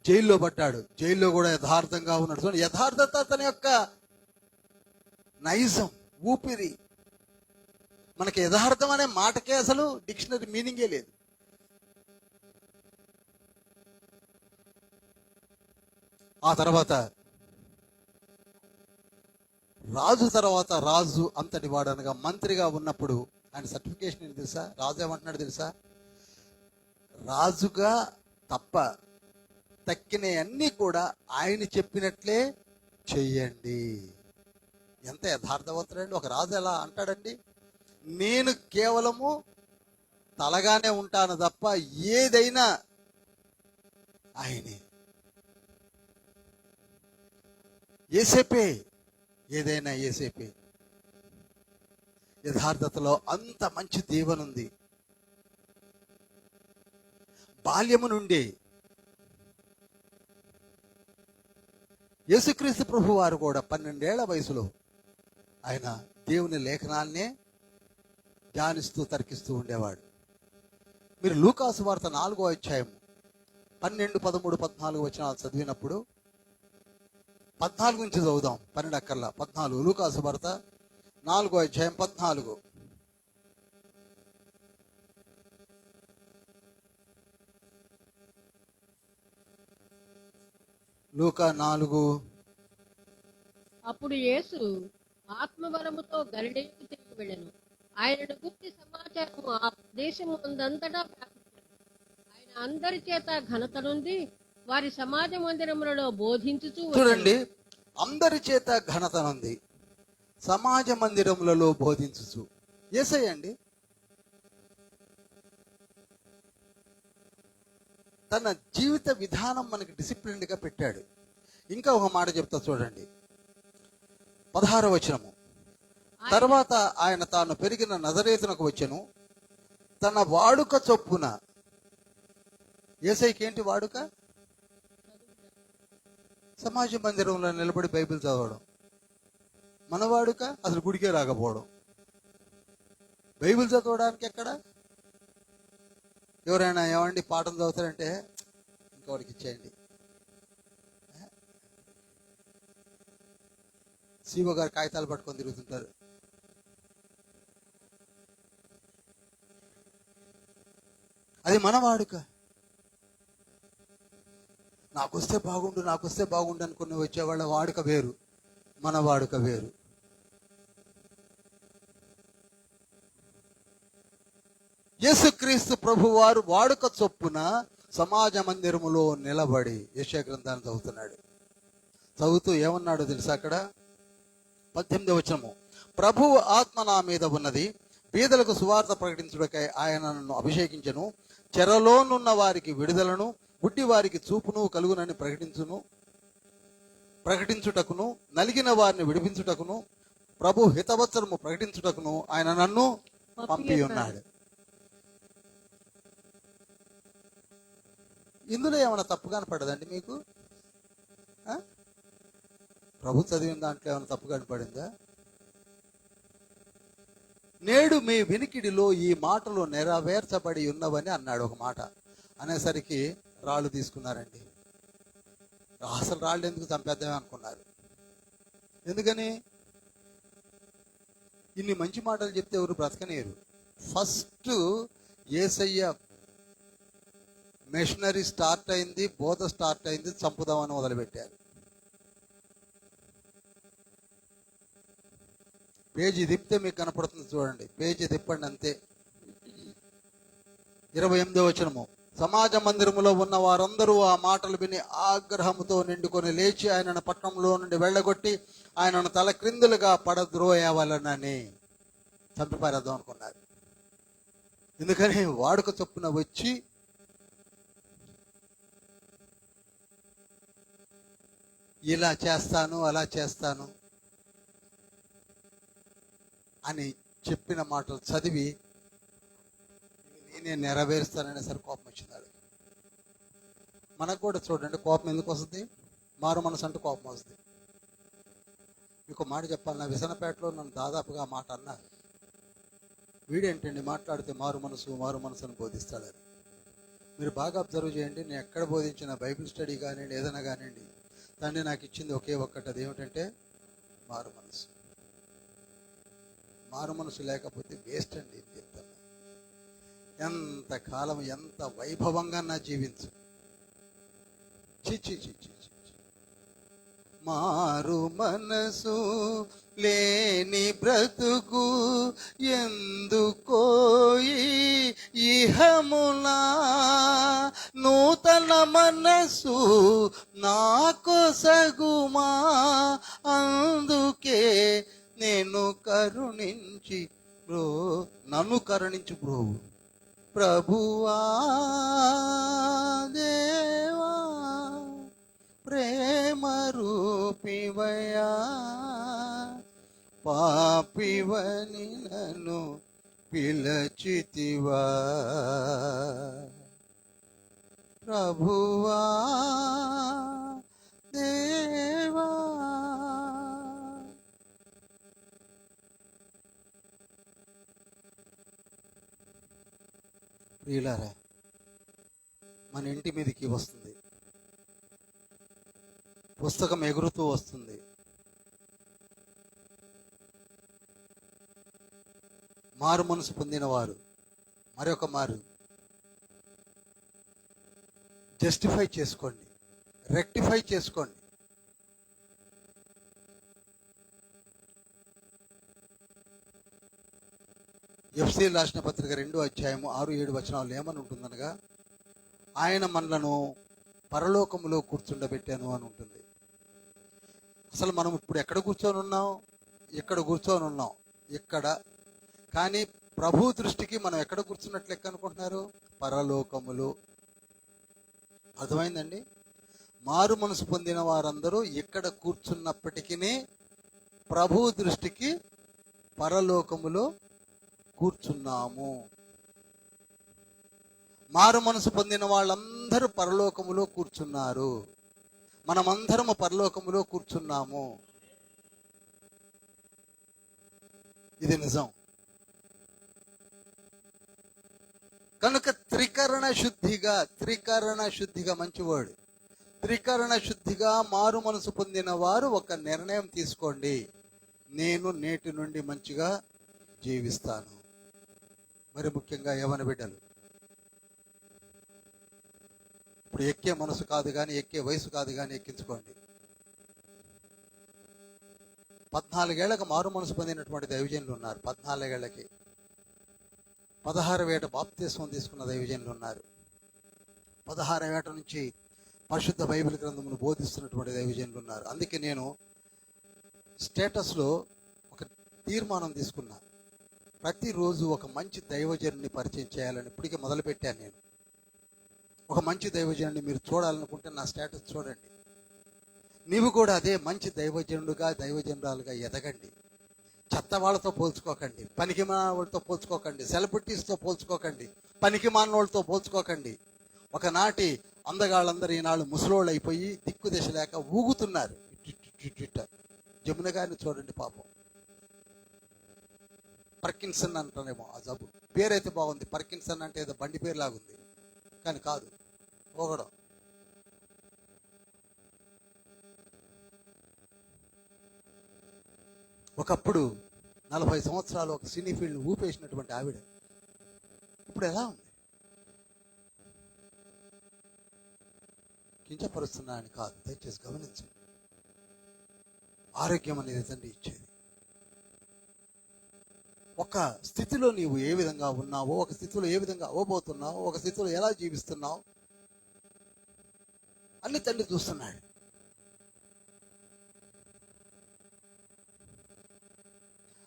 జైల్లో పడ్డాడు. జైల్లో కూడా యథార్థంగా ఉన్నాడు. యథార్థత తన యొక్క నైజం, ఊపిరి. మనకి యథార్థం అనే మాటకే అసలు డిక్షనరీ మీనింగే లేదు. ఆ తర్వాత రాజు అంతటి వాడు అనగా మంత్రిగా ఉన్నప్పుడు ఆయన సర్టిఫికేషన్ ఏంటి తెలుసా? రాజు ఏమంటున్నాడు తెలుసా? రాజుగా తప్ప తక్కినవన్నీ కూడా ఆయన చెప్పినట్లే చెయ్యండి. ఎంత యథార్థవంతుడండి! ఒక రాజు ఎలా అంటాడండి? నేను కేవలము తలగానే ఉంటాను తప్ప ఏదైనా ఆయనే. యోసేపే, ఏదైనా యోసేపే. యథార్థతలో అంత మంచి దీవెనుంది. బాల్యము నుండి యేసుక్రీస్తు ప్రభు వారు కూడా 12 ఏళ్ల వయసులో ఆయన దేవుని లేఖనాలనే ధ్యానిస్తూ తర్కిస్తూ ఉండేవాడు. మీరు లూకాసు వార్త 4వ అధ్యాయం 12, 13, 14 వచనాలు చదివినప్పుడు 14 నుంచి చదువుదాం. 12 అక్కర్లా, 14. లూకాసు వార్త 4:14. లూకా 4. అప్పుడు యేసు ఆత్మబలముతో గలిలయకు తిరిగి వెళ్ళెను. ఆయనను గురించి సమాచారము ఆ దేశము అందంతటా వ్యాపించెను. ఆయన అందరి చేత ఘనత నుండి వారి సమాజ మందిరములలో బోధించుచూ వచ్చెను. చూడండి, అందరి చేత ఘనత ఉంది, సమాజ మందిరములలో బోధించుచు. యేసయ్య అండి తన జీవిత విధానం మనకి డిసిప్లిన్డ్గా పెట్టాడు. ఇంకా ఒక మాట చెప్తా చూడండి, 16వ వచనము. తర్వాత ఆయన తాను పెరిగిన నజరేతునకు వచ్చెను, తన వాడుక చొప్పున. యేసయ్యకి ఏంటి వాడుక? సమాజ మందిరంలో నిలబడి బైబిల్ చదవడం. మన వాడుక అసలు గుడికే రాకపోవడం. బైబిల్ చదవడానికి ఎక్కడ? ఎవరైనా ఏమండి పాఠం చదువుతారంటే ఇంకోటికి ఇచ్చేయండి. శివ గారు కాగితాలు పట్టుకొని తిరుగుతుంటారు. అది మన వాడుక. నాకొస్తే బాగుండు అనుకుని వచ్చేవాళ్ళ వాడుక వేరు, మన వాడుక వేరు. యేసుక్రీస్తు ప్రభు వారు వాడుక చొప్పున సమాజ మందిరములో నిలబడి యెషయా గ్రంథాన్ని చదువుతున్నాడు. చదువుతూ ఏమన్నాడో తెలుసా? అక్కడ 18వ వచనము. ప్రభువు ఆత్మ నా మీద ఉన్నది, బీదలకు సువార్త ప్రకటించుటకై ఆయన నన్ను అభిషేకించెను, చెరలోనున్న వారికి విడుదలను, గుడ్డి వారికి చూపును కలుగునని ప్రకటించుటకును, నలిగిన వారిని విడిపించుటకును, ప్రభు హితవత్సరము ప్రకటించుటకును ఆయన నన్ను పంపి ఉన్నాడు. ఇందులో ఏమైనా తప్పు కనపడదండి మీకు? ప్రభు చదివిన దాంట్లో ఏమైనా తప్పు కనపడిందా? నేడు మీ వినికిడిలో ఈ మాటలు నెరవేర్చబడి ఉన్నవని అన్నాడు. ఒక మాట అనేసరికి రాళ్ళు తీసుకున్నారండి. అసలు రాళ్ళు ఎందుకు చంపేద్దామే అనుకున్నారు. ఎందుకని? ఇన్ని మంచి మాటలు చెప్తే ఎవరు బ్రతకనేరు. ఫస్ట్ యేసయ్య మిషనరీ స్టార్ట్ అయింది, బోధ స్టార్ట్ అయింది, చంపుదామని మొదలుపెట్టారు. పేజీ తిప్పితే మీకు కనపడుతుంది చూడండి, పేజీ తిప్పండి అంతే. 28వ వచనము. సమాజ మందిరములో ఉన్న వారందరూ ఆ మాటలు విని ఆగ్రహముతో నిండుకొని లేచి ఆయనను పట్టణంలో నుండి వెళ్ళగొట్టి ఆయనను తల క్రిందులుగా పడద్రోయవలనని చంపిపారేద్దాం అనుకున్నారు. ఎందుకని? వాడుక చొప్పున వచ్చి ఇలా చేస్తాను అలా చేస్తాను అని చెప్పిన మాటలు చదివి నేనే నెరవేరుస్తాననేసరి కోపం వచ్చింది. మనకు కూడా చూడండి, కోపం ఎందుకు వస్తుంది? మారు మనసు అంటే కోపం వస్తుంది. మీకు మాట చెప్పాలి, నా విసనపేటలో నన్ను దాదాపుగా మాట అన్నారు. వీడేంటండి మాట్లాడితే మారు మనసు అని బోధిస్తాడని. మీరు బాగా అబ్జర్వ్ చేయండి, నేను ఎక్కడ బోధించిన బైబిల్ స్టడీ కానివ్వండి, ఏదైనా కానివ్వండి, తండ్రి నాకు ఇచ్చింది ఒకే ఒక్కటి. అదేమిటంటే మారు మనసు. మారు మనసు లేకపోతే వేస్ట్ అండి. చెప్తాను, ఎంత కాలం ఎంత వైభవంగా నా జీవించు. మారు మనసు లేని బ్రతుకు ఎందుకోయి ఇహములా, నూతన మనసు నాకు సగుమా, అందుకే నన్ను కరుణించి ప్రభువా దేవా ప్రేమ రూపివయా, పాపివని నన్ను పిలచితివా, ప్రభువా దేవా. ప్రియులారా, మన ఇంటి మీదకి వస్తుంది పుస్తకం ఎగురుతూ వస్తుంది. మారు మనసు పొందిన వారు మరొక మారు జస్టిఫై చేసుకోండి, రెక్టిఫై చేసుకోండి. ఎఫ్సీ రాసిన పత్రిక 2వ అధ్యాయము 6-7 వచనాలు ఏమని ఉంటుందనగా, ఆయన మనలను పరలోకములో కూర్చుండబెట్టాను అని ఉంటుంది. అసలు మనం ఇప్పుడు ఎక్కడ కూర్చొని ఉన్నాం? ఇక్కడ కూర్చొని ఉన్నాం, ఇక్కడ. కానీ ప్రభు దృష్టికి మనం ఎక్కడ కూర్చున్నట్లు లెక్క అనుకుంటున్నారు? పరలోకములు. అర్థమైందండి? మారు మనసు పొందిన వారందరూ ఇక్కడ కూర్చున్నప్పటికీ ప్రభు దృష్టికి పరలోకములో కూర్చున్నాము. మారు మనసు పొందిన వాళ్ళందరూ పరలోకములో కూర్చున్నారు. మనమందరము పరలోకములో కూర్చున్నాము. ఇది నిజం. కనుక త్రికరణ శుద్ధిగా మంచి వర్డ్. త్రికరణ శుద్ధిగా మారు మనసు పొందిన వారు ఒక నిర్ణయం తీసుకోండి, నేను నేటి నుండి మంచిగా జీవిస్తాను. మరి ముఖ్యంగా యవ్వన బిడ్డలు, ఇప్పుడు ఎక్కే మనసు కాదు కానీ, ఎక్కే వయసు కాదు కానీ ఎక్కించుకోండి. 14 ఏళ్లకు మారు మనసు పొందినటువంటి దైవజనులు ఉన్నారు. 14 ఏళ్లకి 16వ ఏట బాప్తిస్మం తీసుకున్న దైవజనులు ఉన్నారు. 16వ ఏట నుంచి పరిశుద్ధ బైబిల్ గ్రంథమును బోధిస్తున్నటువంటి దైవజనులు ఉన్నారు. అందుకే నేను స్టేటస్లో ఒక తీర్మానం తీసుకున్నా, ప్రతిరోజు ఒక మంచి దైవజనుని పరిచయం చేయాలని. ఇప్పటికే మొదలుపెట్టాను నేను. ఒక మంచి దైవజనుడిని మీరు చూడాలనుకుంటే నా స్టేటస్ చూడండి. నీవు కూడా అదే మంచి దైవజనుడుగా, దైవజనురాలుగా ఎదగండి. చెత్త వాళ్ళతో పోల్చుకోకండి, పనికి వాళ్ళతో పోల్చుకోకండి, సెలబ్రిటీస్తో పోల్చుకోకండి, పనికి మానవాళ్ళతో పోల్చుకోకండి. ఒకనాటి అందగాళ్ళందరూ ఈనాళ్ళు ముసలోళ్ళు అయిపోయి దిక్కు దశ లేక ఊగుతున్నారు. జమున గారిని చూడండి, పాపం. పర్కిన్సన్ అంటారేమో ఆ జబ్బు. పేరైతే బాగుంది, పర్కిన్సన్ అంటే ఏదో బండి పేరు లాగుంది, కానీ కాదు, ఊగడం. ఒకప్పుడు 40 సంవత్సరాలు ఒక సినీ ఫీల్డ్ ఊపేసినటువంటి ఆవిడ ఇప్పుడు ఎలా ఉంది? కించపరుస్తున్నా అని కాదు, దయచేసి గమనించండి. ఆరోగ్యం అనేది తండ్రి ఇచ్చేది. ఒక స్థితిలో నీవు ఏ విధంగా ఉన్నావో, ఒక స్థితిలో ఏ విధంగా అవ్వబోతున్నావు, ఒక స్థితిలో ఎలా జీవిస్తున్నావు అన్ని తండ్రి చూస్తున్నాడు.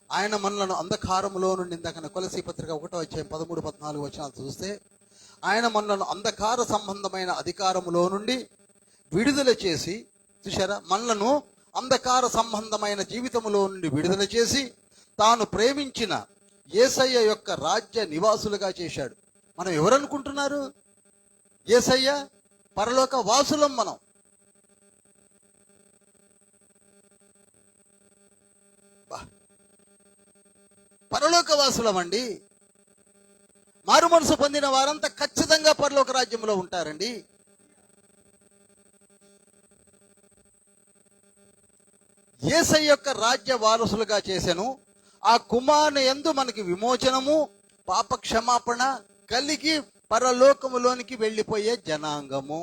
ఆయన మనలను అంధకారములో నుండి, ఇందాక కొలసీ పత్రిక 1వ అధ్యాయం 13-14 వచనాలు చూస్తే, ఆయన మనలను అంధకార సంబంధమైన అధికారములో నుండి విడుదల చేసి, చూశారా, మనలను అంధకార సంబంధమైన జీవితములో నుండి విడుదల చేసి తాను ప్రేమించిన యేసయ్య యొక్క రాజ్య నివాసులుగా చేశాడు. మనం ఎవరనుకుంటున్నారు? యేసయ్య పరలోక వాసులం మనం. పరలోక వాసులం అండి. మారు మనసు పొందిన వారంతా ఖచ్చితంగా పరలోక రాజ్యంలో ఉంటారండి. యేసయ్య యొక్క రాజ్య వారసులుగా చేసెను. ఆ కుమారుని యందు మనకి విమోచనము, పాప క్షమాపణ కలిగి పరలోకములోనికి వెళ్ళిపోయే జనాంగము.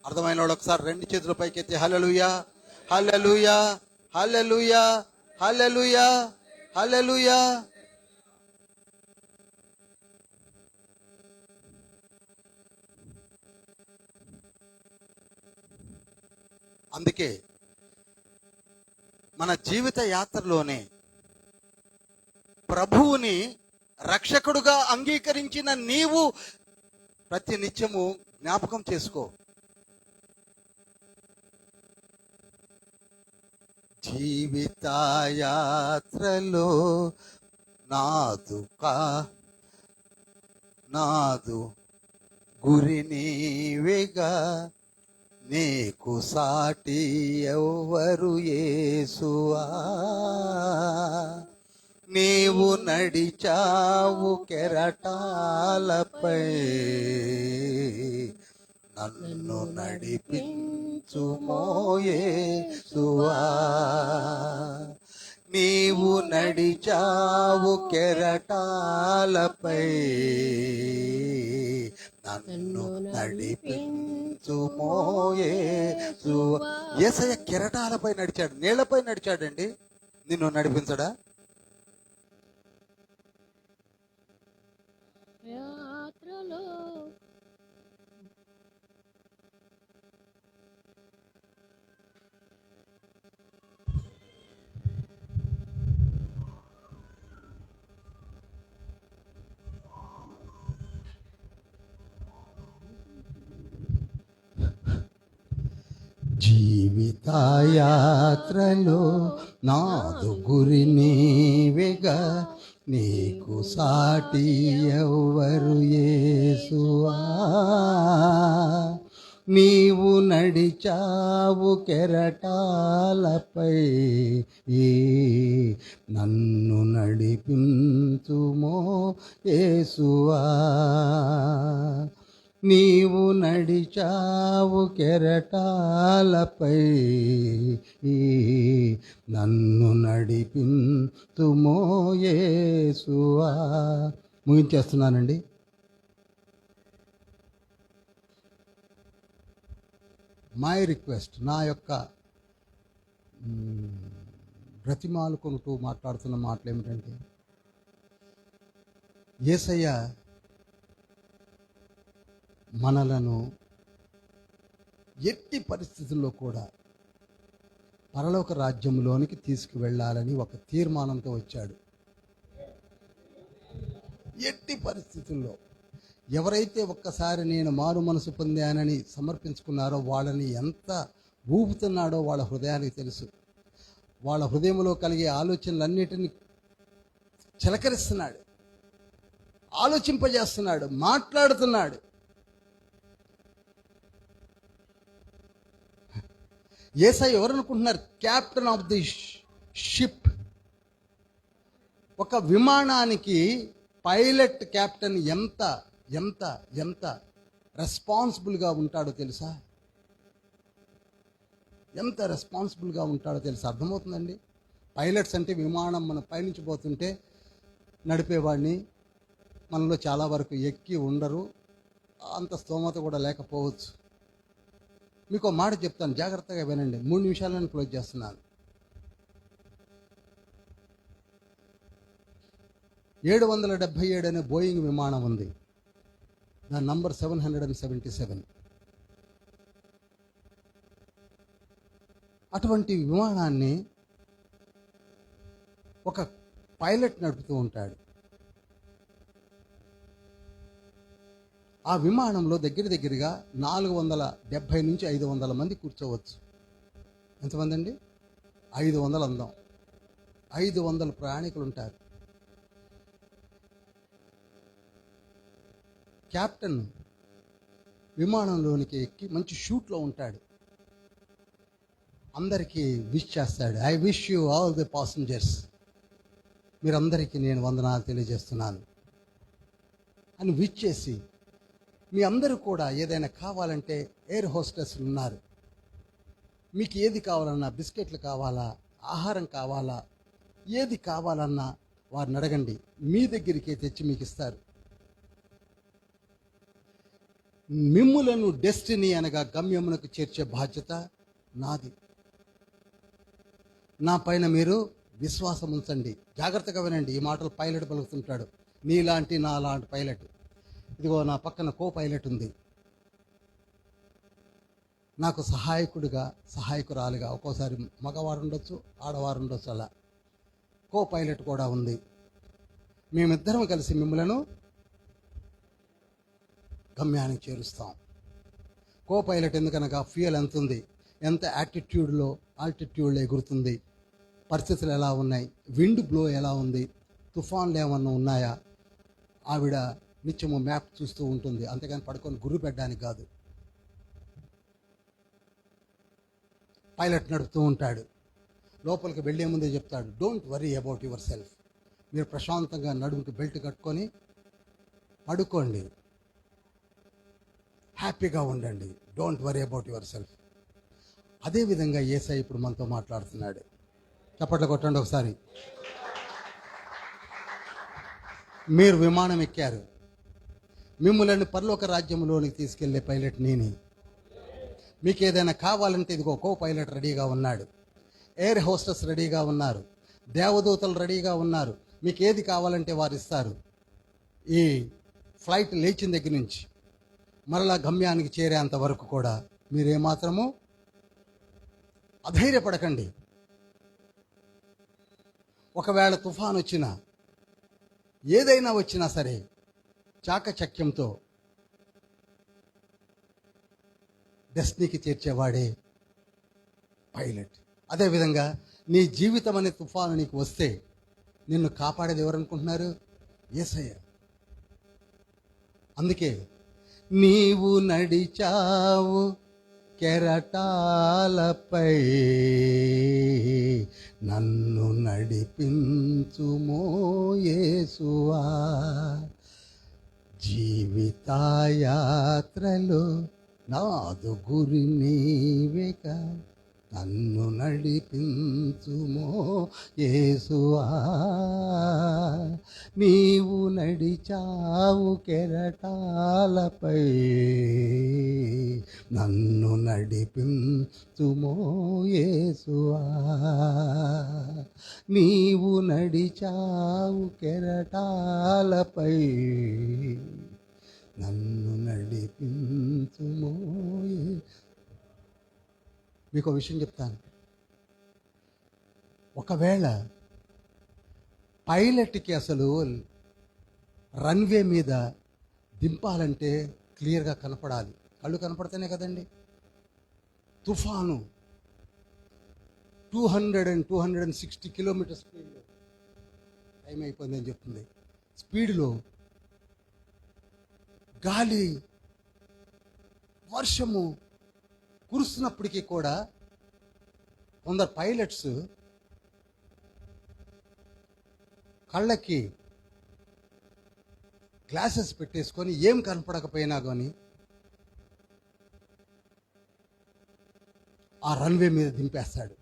అర్థమైన వాళ్ళు ఒకసారి 2 చేతుల పైకెత్తి హల్లెలూయా, హల్లెలూయా, హల్లెలూయా, హల్లెలూయా, హల్లెలూయా. అందుకే మన జీవిత యాత్రలోనే ప్రభువుని రక్షకుడుగా అంగీకరించిన నీవు ప్రతి నిత్యము జ్ఞాపకం చేసుకో. జీవిత యాత్రలో నాదు గురి నీవేగా, నీకు సాటి ఎవ్వరు యేసువా. నీవు నడిచావు కెరటాలపై, నన్ను నడిపించుమో యేసువా. నీవు నడిచావు కెరటాలపై, నన్ను నడిపించుమో యేసువా. యేసయ్య కెరటాలపై నడిచాడు, నీళ్లపై నడిచాడండి. నిన్ను నడిపించడా? యాత్రలో జీవితయాత్రలో నాదు గురి నీవేగా, నీకు సాటి ఎవ్వరు యేసువా. నీవు నడిచావు కెరటాలపై, నన్ను నడిపించుమో యేసువా. నీవు నడిచావు కెరటాలపై, నన్ను నడిపించుమో యేసువా. ముగించేస్తున్నానండి. మై రిక్వెస్ట్, నా యొక్క బ్రతిమాలుకుంటూ మాట్లాడుతున్న మాటలు ఏమిటంటే, యేసయ్య మనలను ఎట్టి పరిస్థితుల్లో కూడా పరలోక రాజ్యంలోనికి తీసుకువెళ్ళాలని ఒక తీర్మానంతో వచ్చాడు. ఎట్టి పరిస్థితుల్లో ఎవరైతే ఒక్కసారి నేను మారు మనసు పొందానని సమర్పించుకున్నారో వాళ్ళని ఎంత ఊపుతున్నాడో వాళ్ళ హృదయానికి తెలుసు. వాళ్ళ హృదయంలో కలిగే ఆలోచనలన్నిటినీ చిలకరిస్తున్నాడు, ఆలోచింపజేస్తున్నాడు, మాట్లాడుతున్నాడు. యేసయ్య ఎవరు అనుకుంటున్నారు? Captain of the ship. ఒక విమానానికి పైలట్ క్యాప్టెన్ ఎంత ఎంత ఎంత రెస్పాన్సిబుల్గా ఉంటాడో తెలుసా? ఎంత రెస్పాన్సిబుల్గా ఉంటాడో తెలుసా? అర్థమవుతుందండి? పైలట్స్ అంటే విమానం మనం పైనుంచి పోతుంటే నడిపేవాడిని. మనలో చాలా వరకు ఎక్కి ఉండరు, అంత స్తోమత కూడా లేకపోవచ్చు. మీకు ఒక మాట చెప్తాను, జాగ్రత్తగా వినండి. 3 నిమిషాలను క్లోజ్ చేస్తున్నాను. 777 అనే బోయింగ్ విమానం ఉంది. దాని నంబర్ 777. అటువంటి విమానాన్ని ఒక పైలట్ నడుపుతూ ఉంటాడు. ఆ విమానంలో దగ్గరగా 470 నుంచి 500 మంది కూర్చోవచ్చు. ఎంతమంది అండి? 500 అందాం. 500 ప్రయాణికులు ఉంటారు. క్యాప్టెన్ విమానంలోనికి ఎక్కి మంచి షూట్లో ఉంటాడు. అందరికీ విష్ చేస్తాడు. I wish you all the passengers, మీరందరికీ నేను వందనాలు తెలియజేస్తున్నాను అని విష్ చేసి, మీ అందరూ కూడా ఏదైనా కావాలంటే ఎయిర్ హోస్టెస్లు ఉన్నారు, మీకు ఏది కావాలన్నా, బిస్కెట్లు కావాలా, ఆహారం కావాలా, ఏది కావాలన్నా వారిని అడగండి, మీ దగ్గరికి తెచ్చి మీకు ఇస్తారు. మిమ్ములను డెస్టినీ అనగా గమ్యమునకు చేర్చే బాధ్యత నాది. నా పైన మీరు విశ్వాసం ఉంచండి. జాగ్రత్తగా వినండి, ఈ మాటలు పైలట్ పలుకుతుంటాడు. నీలాంటి నాలాంటి పైలట్. ఇదిగో నా పక్కన కో పైలట్ ఉంది. నాకు సహాయకుడిగా, సహాయకురాలుగా, ఒక్కోసారి మగవారు ఉండొచ్చు, ఆడవారు ఉండొచ్చు, అలా కో పైలట్ కూడా ఉంది. మేమిద్దరం కలిసి మిమ్మలను గమ్యానికి చేరుస్తాం. కో పైలట్ ఎందుకనగా ఫ్యూయల్ ఎంత ఉంది, ఎంత ఆల్టిట్యూడ్లో ఎగురుతుంది, పరిస్థితులు ఎలా ఉన్నాయి, విండ్ బ్లో ఎలా ఉంది, తుఫాన్లు ఏమన్నా ఉన్నాయా, ఆవిడ నిత్యము మ్యాప్ చూస్తూ ఉంటుంది. అంతేగాని పడుకొని గుర్రు పెట్టడానికి కాదు. పైలట్ నడుపుతూ ఉంటాడు. లోపలికి వెళ్ళే ముందే చెప్తాడు, don't worry about your self. మీరు ప్రశాంతంగా నడుముకి బెల్ట్ కట్టుకొని పడుకోండి, హ్యాపీగా ఉండండి. Don't worry about your self. అదేవిధంగా యేసయ్య ఇప్పుడు మనతో మాట్లాడుతున్నాడు. చప్పట్లు కొట్టండి ఒకసారి. మీరు విమానం ఎక్కారు, మిమ్మల్ని పరలోక రాజ్యంలోనికి తీసుకెళ్లే పైలట్ నేనే. మీకు ఏదైనా కావాలంటే ఇదిగో కో పైలట్ రెడీగా ఉన్నాడు, ఎయిర్ హోస్టెస్ రెడీగా ఉన్నారు, దేవదూతలు రెడీగా ఉన్నారు. మీకు ఏది కావాలంటే వారు ఇస్తారు. ఈ ఫ్లైట్ లేచిన దగ్గర నుంచి మరలా గమ్యానికి చేరేంత వరకు కూడా మీరేమాత్రము అధైర్యపడకండి. ఒకవేళ తుఫాన్ వచ్చినా, ఏదైనా వచ్చినా సరే చాకచక్యంతో డెస్టినీకి చేర్చేవాడే పైలట్. అదేవిధంగా నీ జీవితం అనే తుఫాను నీకు వస్తే నిన్ను కాపాడేది ఎవరనుకుంటున్నారు? యేసయ్య. అందుకే నీవు నడిచావు కెరటాలపై, నన్ను నడిపించుమో యేసువా. జీవితయాత్రలో నాదు గురి నీవేగా, నన్ను నడిపించుమో యేసువా. నీవు నడిచావు కెరటాలపై, నన్ను నడిపించుమో యేసువా. నీవు నడిచావు కెరటాలపై, నన్ను నడిపించుమో. మీకు విషయం చెప్తాను. ఒకవేళ పైలట్కి అసలు రన్వే మీద దింపాలంటే క్లియర్గా కనపడాలి. కళ్ళు కనపడితేనే కదండి. తుఫాను 260 కిలోమీటర్ స్పీడ్లో, టైం అయిపోయిందని చెప్తుంది, స్పీడ్లో గాలి వర్షము కురుస్తున్నప్పటికీ కూడా కొందరు పైలట్స్ కళ్ళకి గ్లాసెస్ పెట్టేసుకొని ఏం కనపడకపోయినా కానీ ఆ రన్వే మీద దింపేస్తాడు.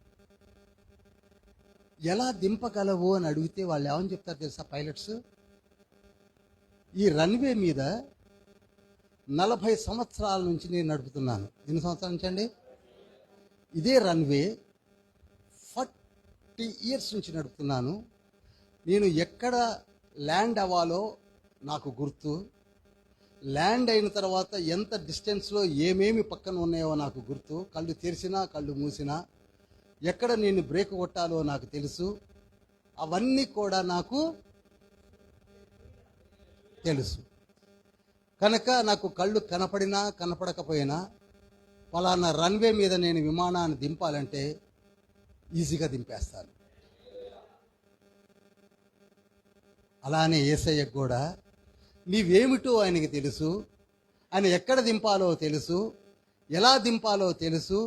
ఎలా దింపగలవు అని అడిగితే వాళ్ళు ఏమని చెప్తారు తెలుసా పైలట్స్? ఈ రన్వే మీద 40 సంవత్సరాల నుంచి నేను నడుపుతున్నాను. ఎన్ని సంవత్సరాల నుంచి అండి? ఇదే రన్వే 40 ఇయర్స్ నుంచి నడుపుతున్నాను. నేను ఎక్కడ ల్యాండ్ అవ్వాలో నాకు గుర్తు, ల్యాండ్ అయిన తర్వాత ఎంత డిస్టెన్స్లో ఏమేమి పక్కన ఉన్నాయో నాకు గుర్తు, కళ్ళు తెరిచినా కళ్ళు మూసినా ఎక్కడ నేను బ్రేక్ కొట్టాలో నాకు తెలుసు. అవన్నీ కూడా నాకు తెలుసు. కనుక నాకు కళ్ళు కనపడినా కనపడకపోయినా పలానా రన్వే మీద నేను విమానాన్ని దింపాలంటే ఈజీగా దింపేస్తాను. అలానే యేసయ్యకు కూడా నీవేమిటో ఆయనకి తెలుసు, ఆయన ఎక్కడ దింపాలో తెలుసు, ఎలా దింపాలో తెలుసు.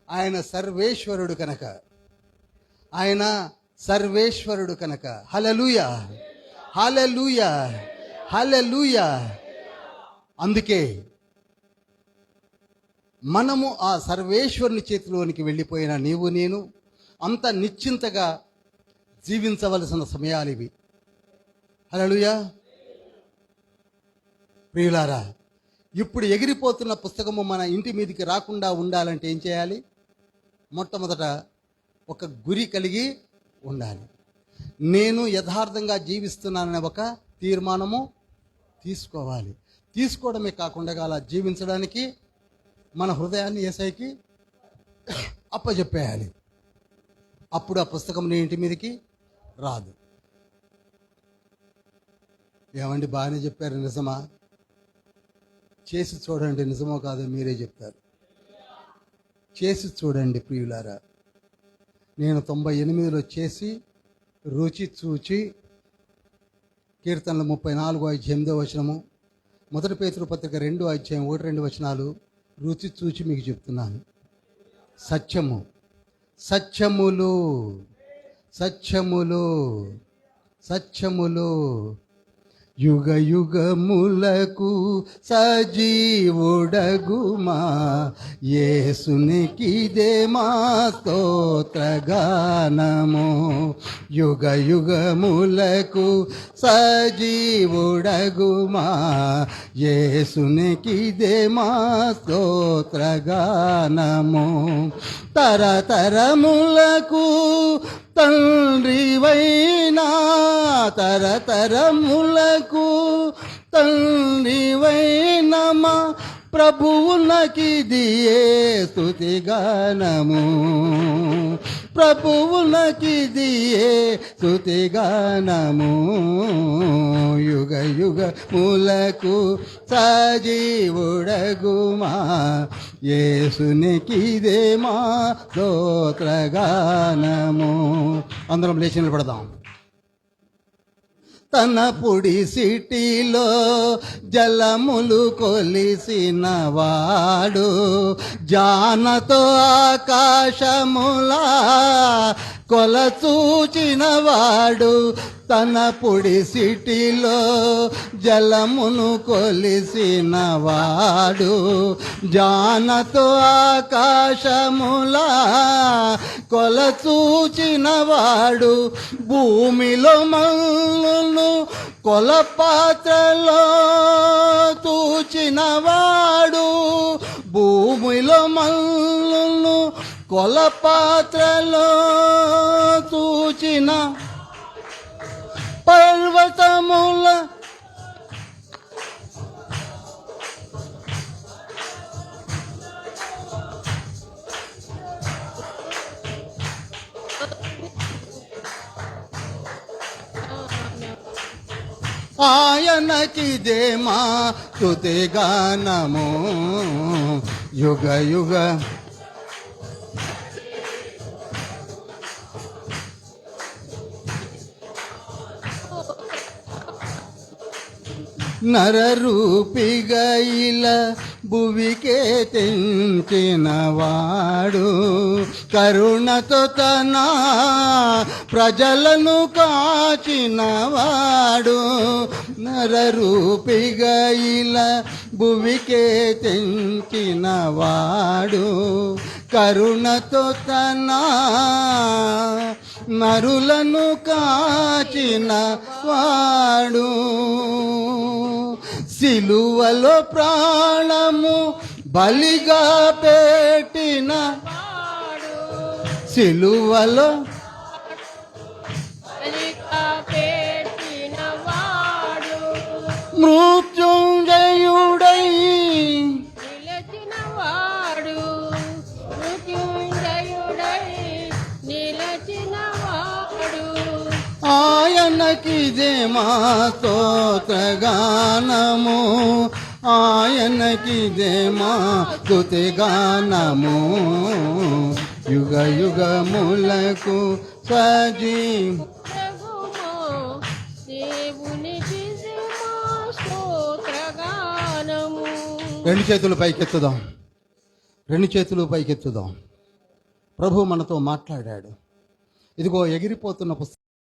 ఆయన సర్వేశ్వరుడు కనుక, ఆయన సర్వేశ్వరుడు కనుక. హల్లెలూయా, హల్లెలూయా, హల్లెలూయా. అందుకే మనము ఆ సర్వేశ్వరుని చేతిలోనికి వెళ్ళిపోయిన నీవు నేను అంత నిశ్చింతగా జీవించవలసిన సమయాలు ఇవి. హల్లెలూయా. ప్రియులారా, ఇప్పుడు ఎగిరిపోతున్న పుస్తకము మన ఇంటి మీదకి రాకుండా ఉండాలంటే ఏం చేయాలి? మొట్టమొదట ఒక గురి కలిగి ఉండాలి. నేను యథార్థంగా జీవిస్తున్నాననే ఒక తీర్మానము తీసుకోవాలి. తీసుకోవడమే కాకుండా అలా జీవించడానికి మన హృదయాన్ని యేసయ్యకి అప్పచెప్పేయాలి. అప్పుడు ఆ పుస్తకం నీ ఇంటి మీదకి రాదు. ఏమండి బాగానే చెప్పారు, నిజమా? చేసి చూడండి, నిజమో కాదో మీరే చెప్తారు. చేసి చూడండి ప్రియులారా. నేను 98లో చేసి రుచి చూచి, కీర్తనలు 34:8 మొదటి పేతురు పత్రిక 2:1-2 రుచి చూచి మీకు చెప్తున్నాను. సత్యము, సత్యములు, సత్యములు, సత్యములు యుగ యుగములకు సజీవుడగుమా యేసునికిదే మా స్తోత్రగానము. యుగ యుగములకు సజీవుడగుమా యేసునికిదే మా స్తోత్రగానము. తరతరములకు తండ్రివైనా తరతరములకు తండ్రివైనా మా ప్రభువునకిదియే స్తుతిగానము. ప్రభువునకిదియే స్తుతిగానము. యుగ యుగములకు సజీవుడగుమా యేసునికిదే మా స్తోత్రగానము. అందరం లేచి నిలబడదాం. తన పుడి సిటిలో జలములు కొలిసిన వాడు జానతో ఆకాశములా కొలచూచిన వాడు. తన పుడి సిటిలో జలమును కొలిసిన వాడు జానతో ఆకాశములా కొలచూచిన వాడు. భూమిలో మల్లును కొలపాత్రలో తూచిన వాడు. భూమిలో మల్లును కొలపాత్రలో తూచిన పర్వతముల ఆయనకిదే మా స్తుతిగానము. యుగ యుగ నరరూపిగా ఇలా భువికే తెంచిన వాడు కరుణతో తన ప్రజలను కాచిన వాడు. నరరూపిగా ఇలా భువికే తెంచిన వాడు కరుణతో తన నరులను కాచిన వాడు. సిలువలో ప్రాణము బలిగా పెట్టిన సిలువలో మృత్యుంజయుడై నిలచిన వాడు మృత్యుంజయుడై నిలచిన వాడు. ఆయనకిదే మా స్తోత్రగానము. ఆయనకిదే మా స్తుతిగానము. యుగ యుగములకు సజీవ దేవునికి స్తోత్రగానము. రెండు చేతులు పైకెత్తుదాం. రెండు చేతులు పైకెత్తుదాం. ప్రభు మనతో మాట్లాడాడు. ఇదిగో ఎగిరిపోతున్న పుస్తకం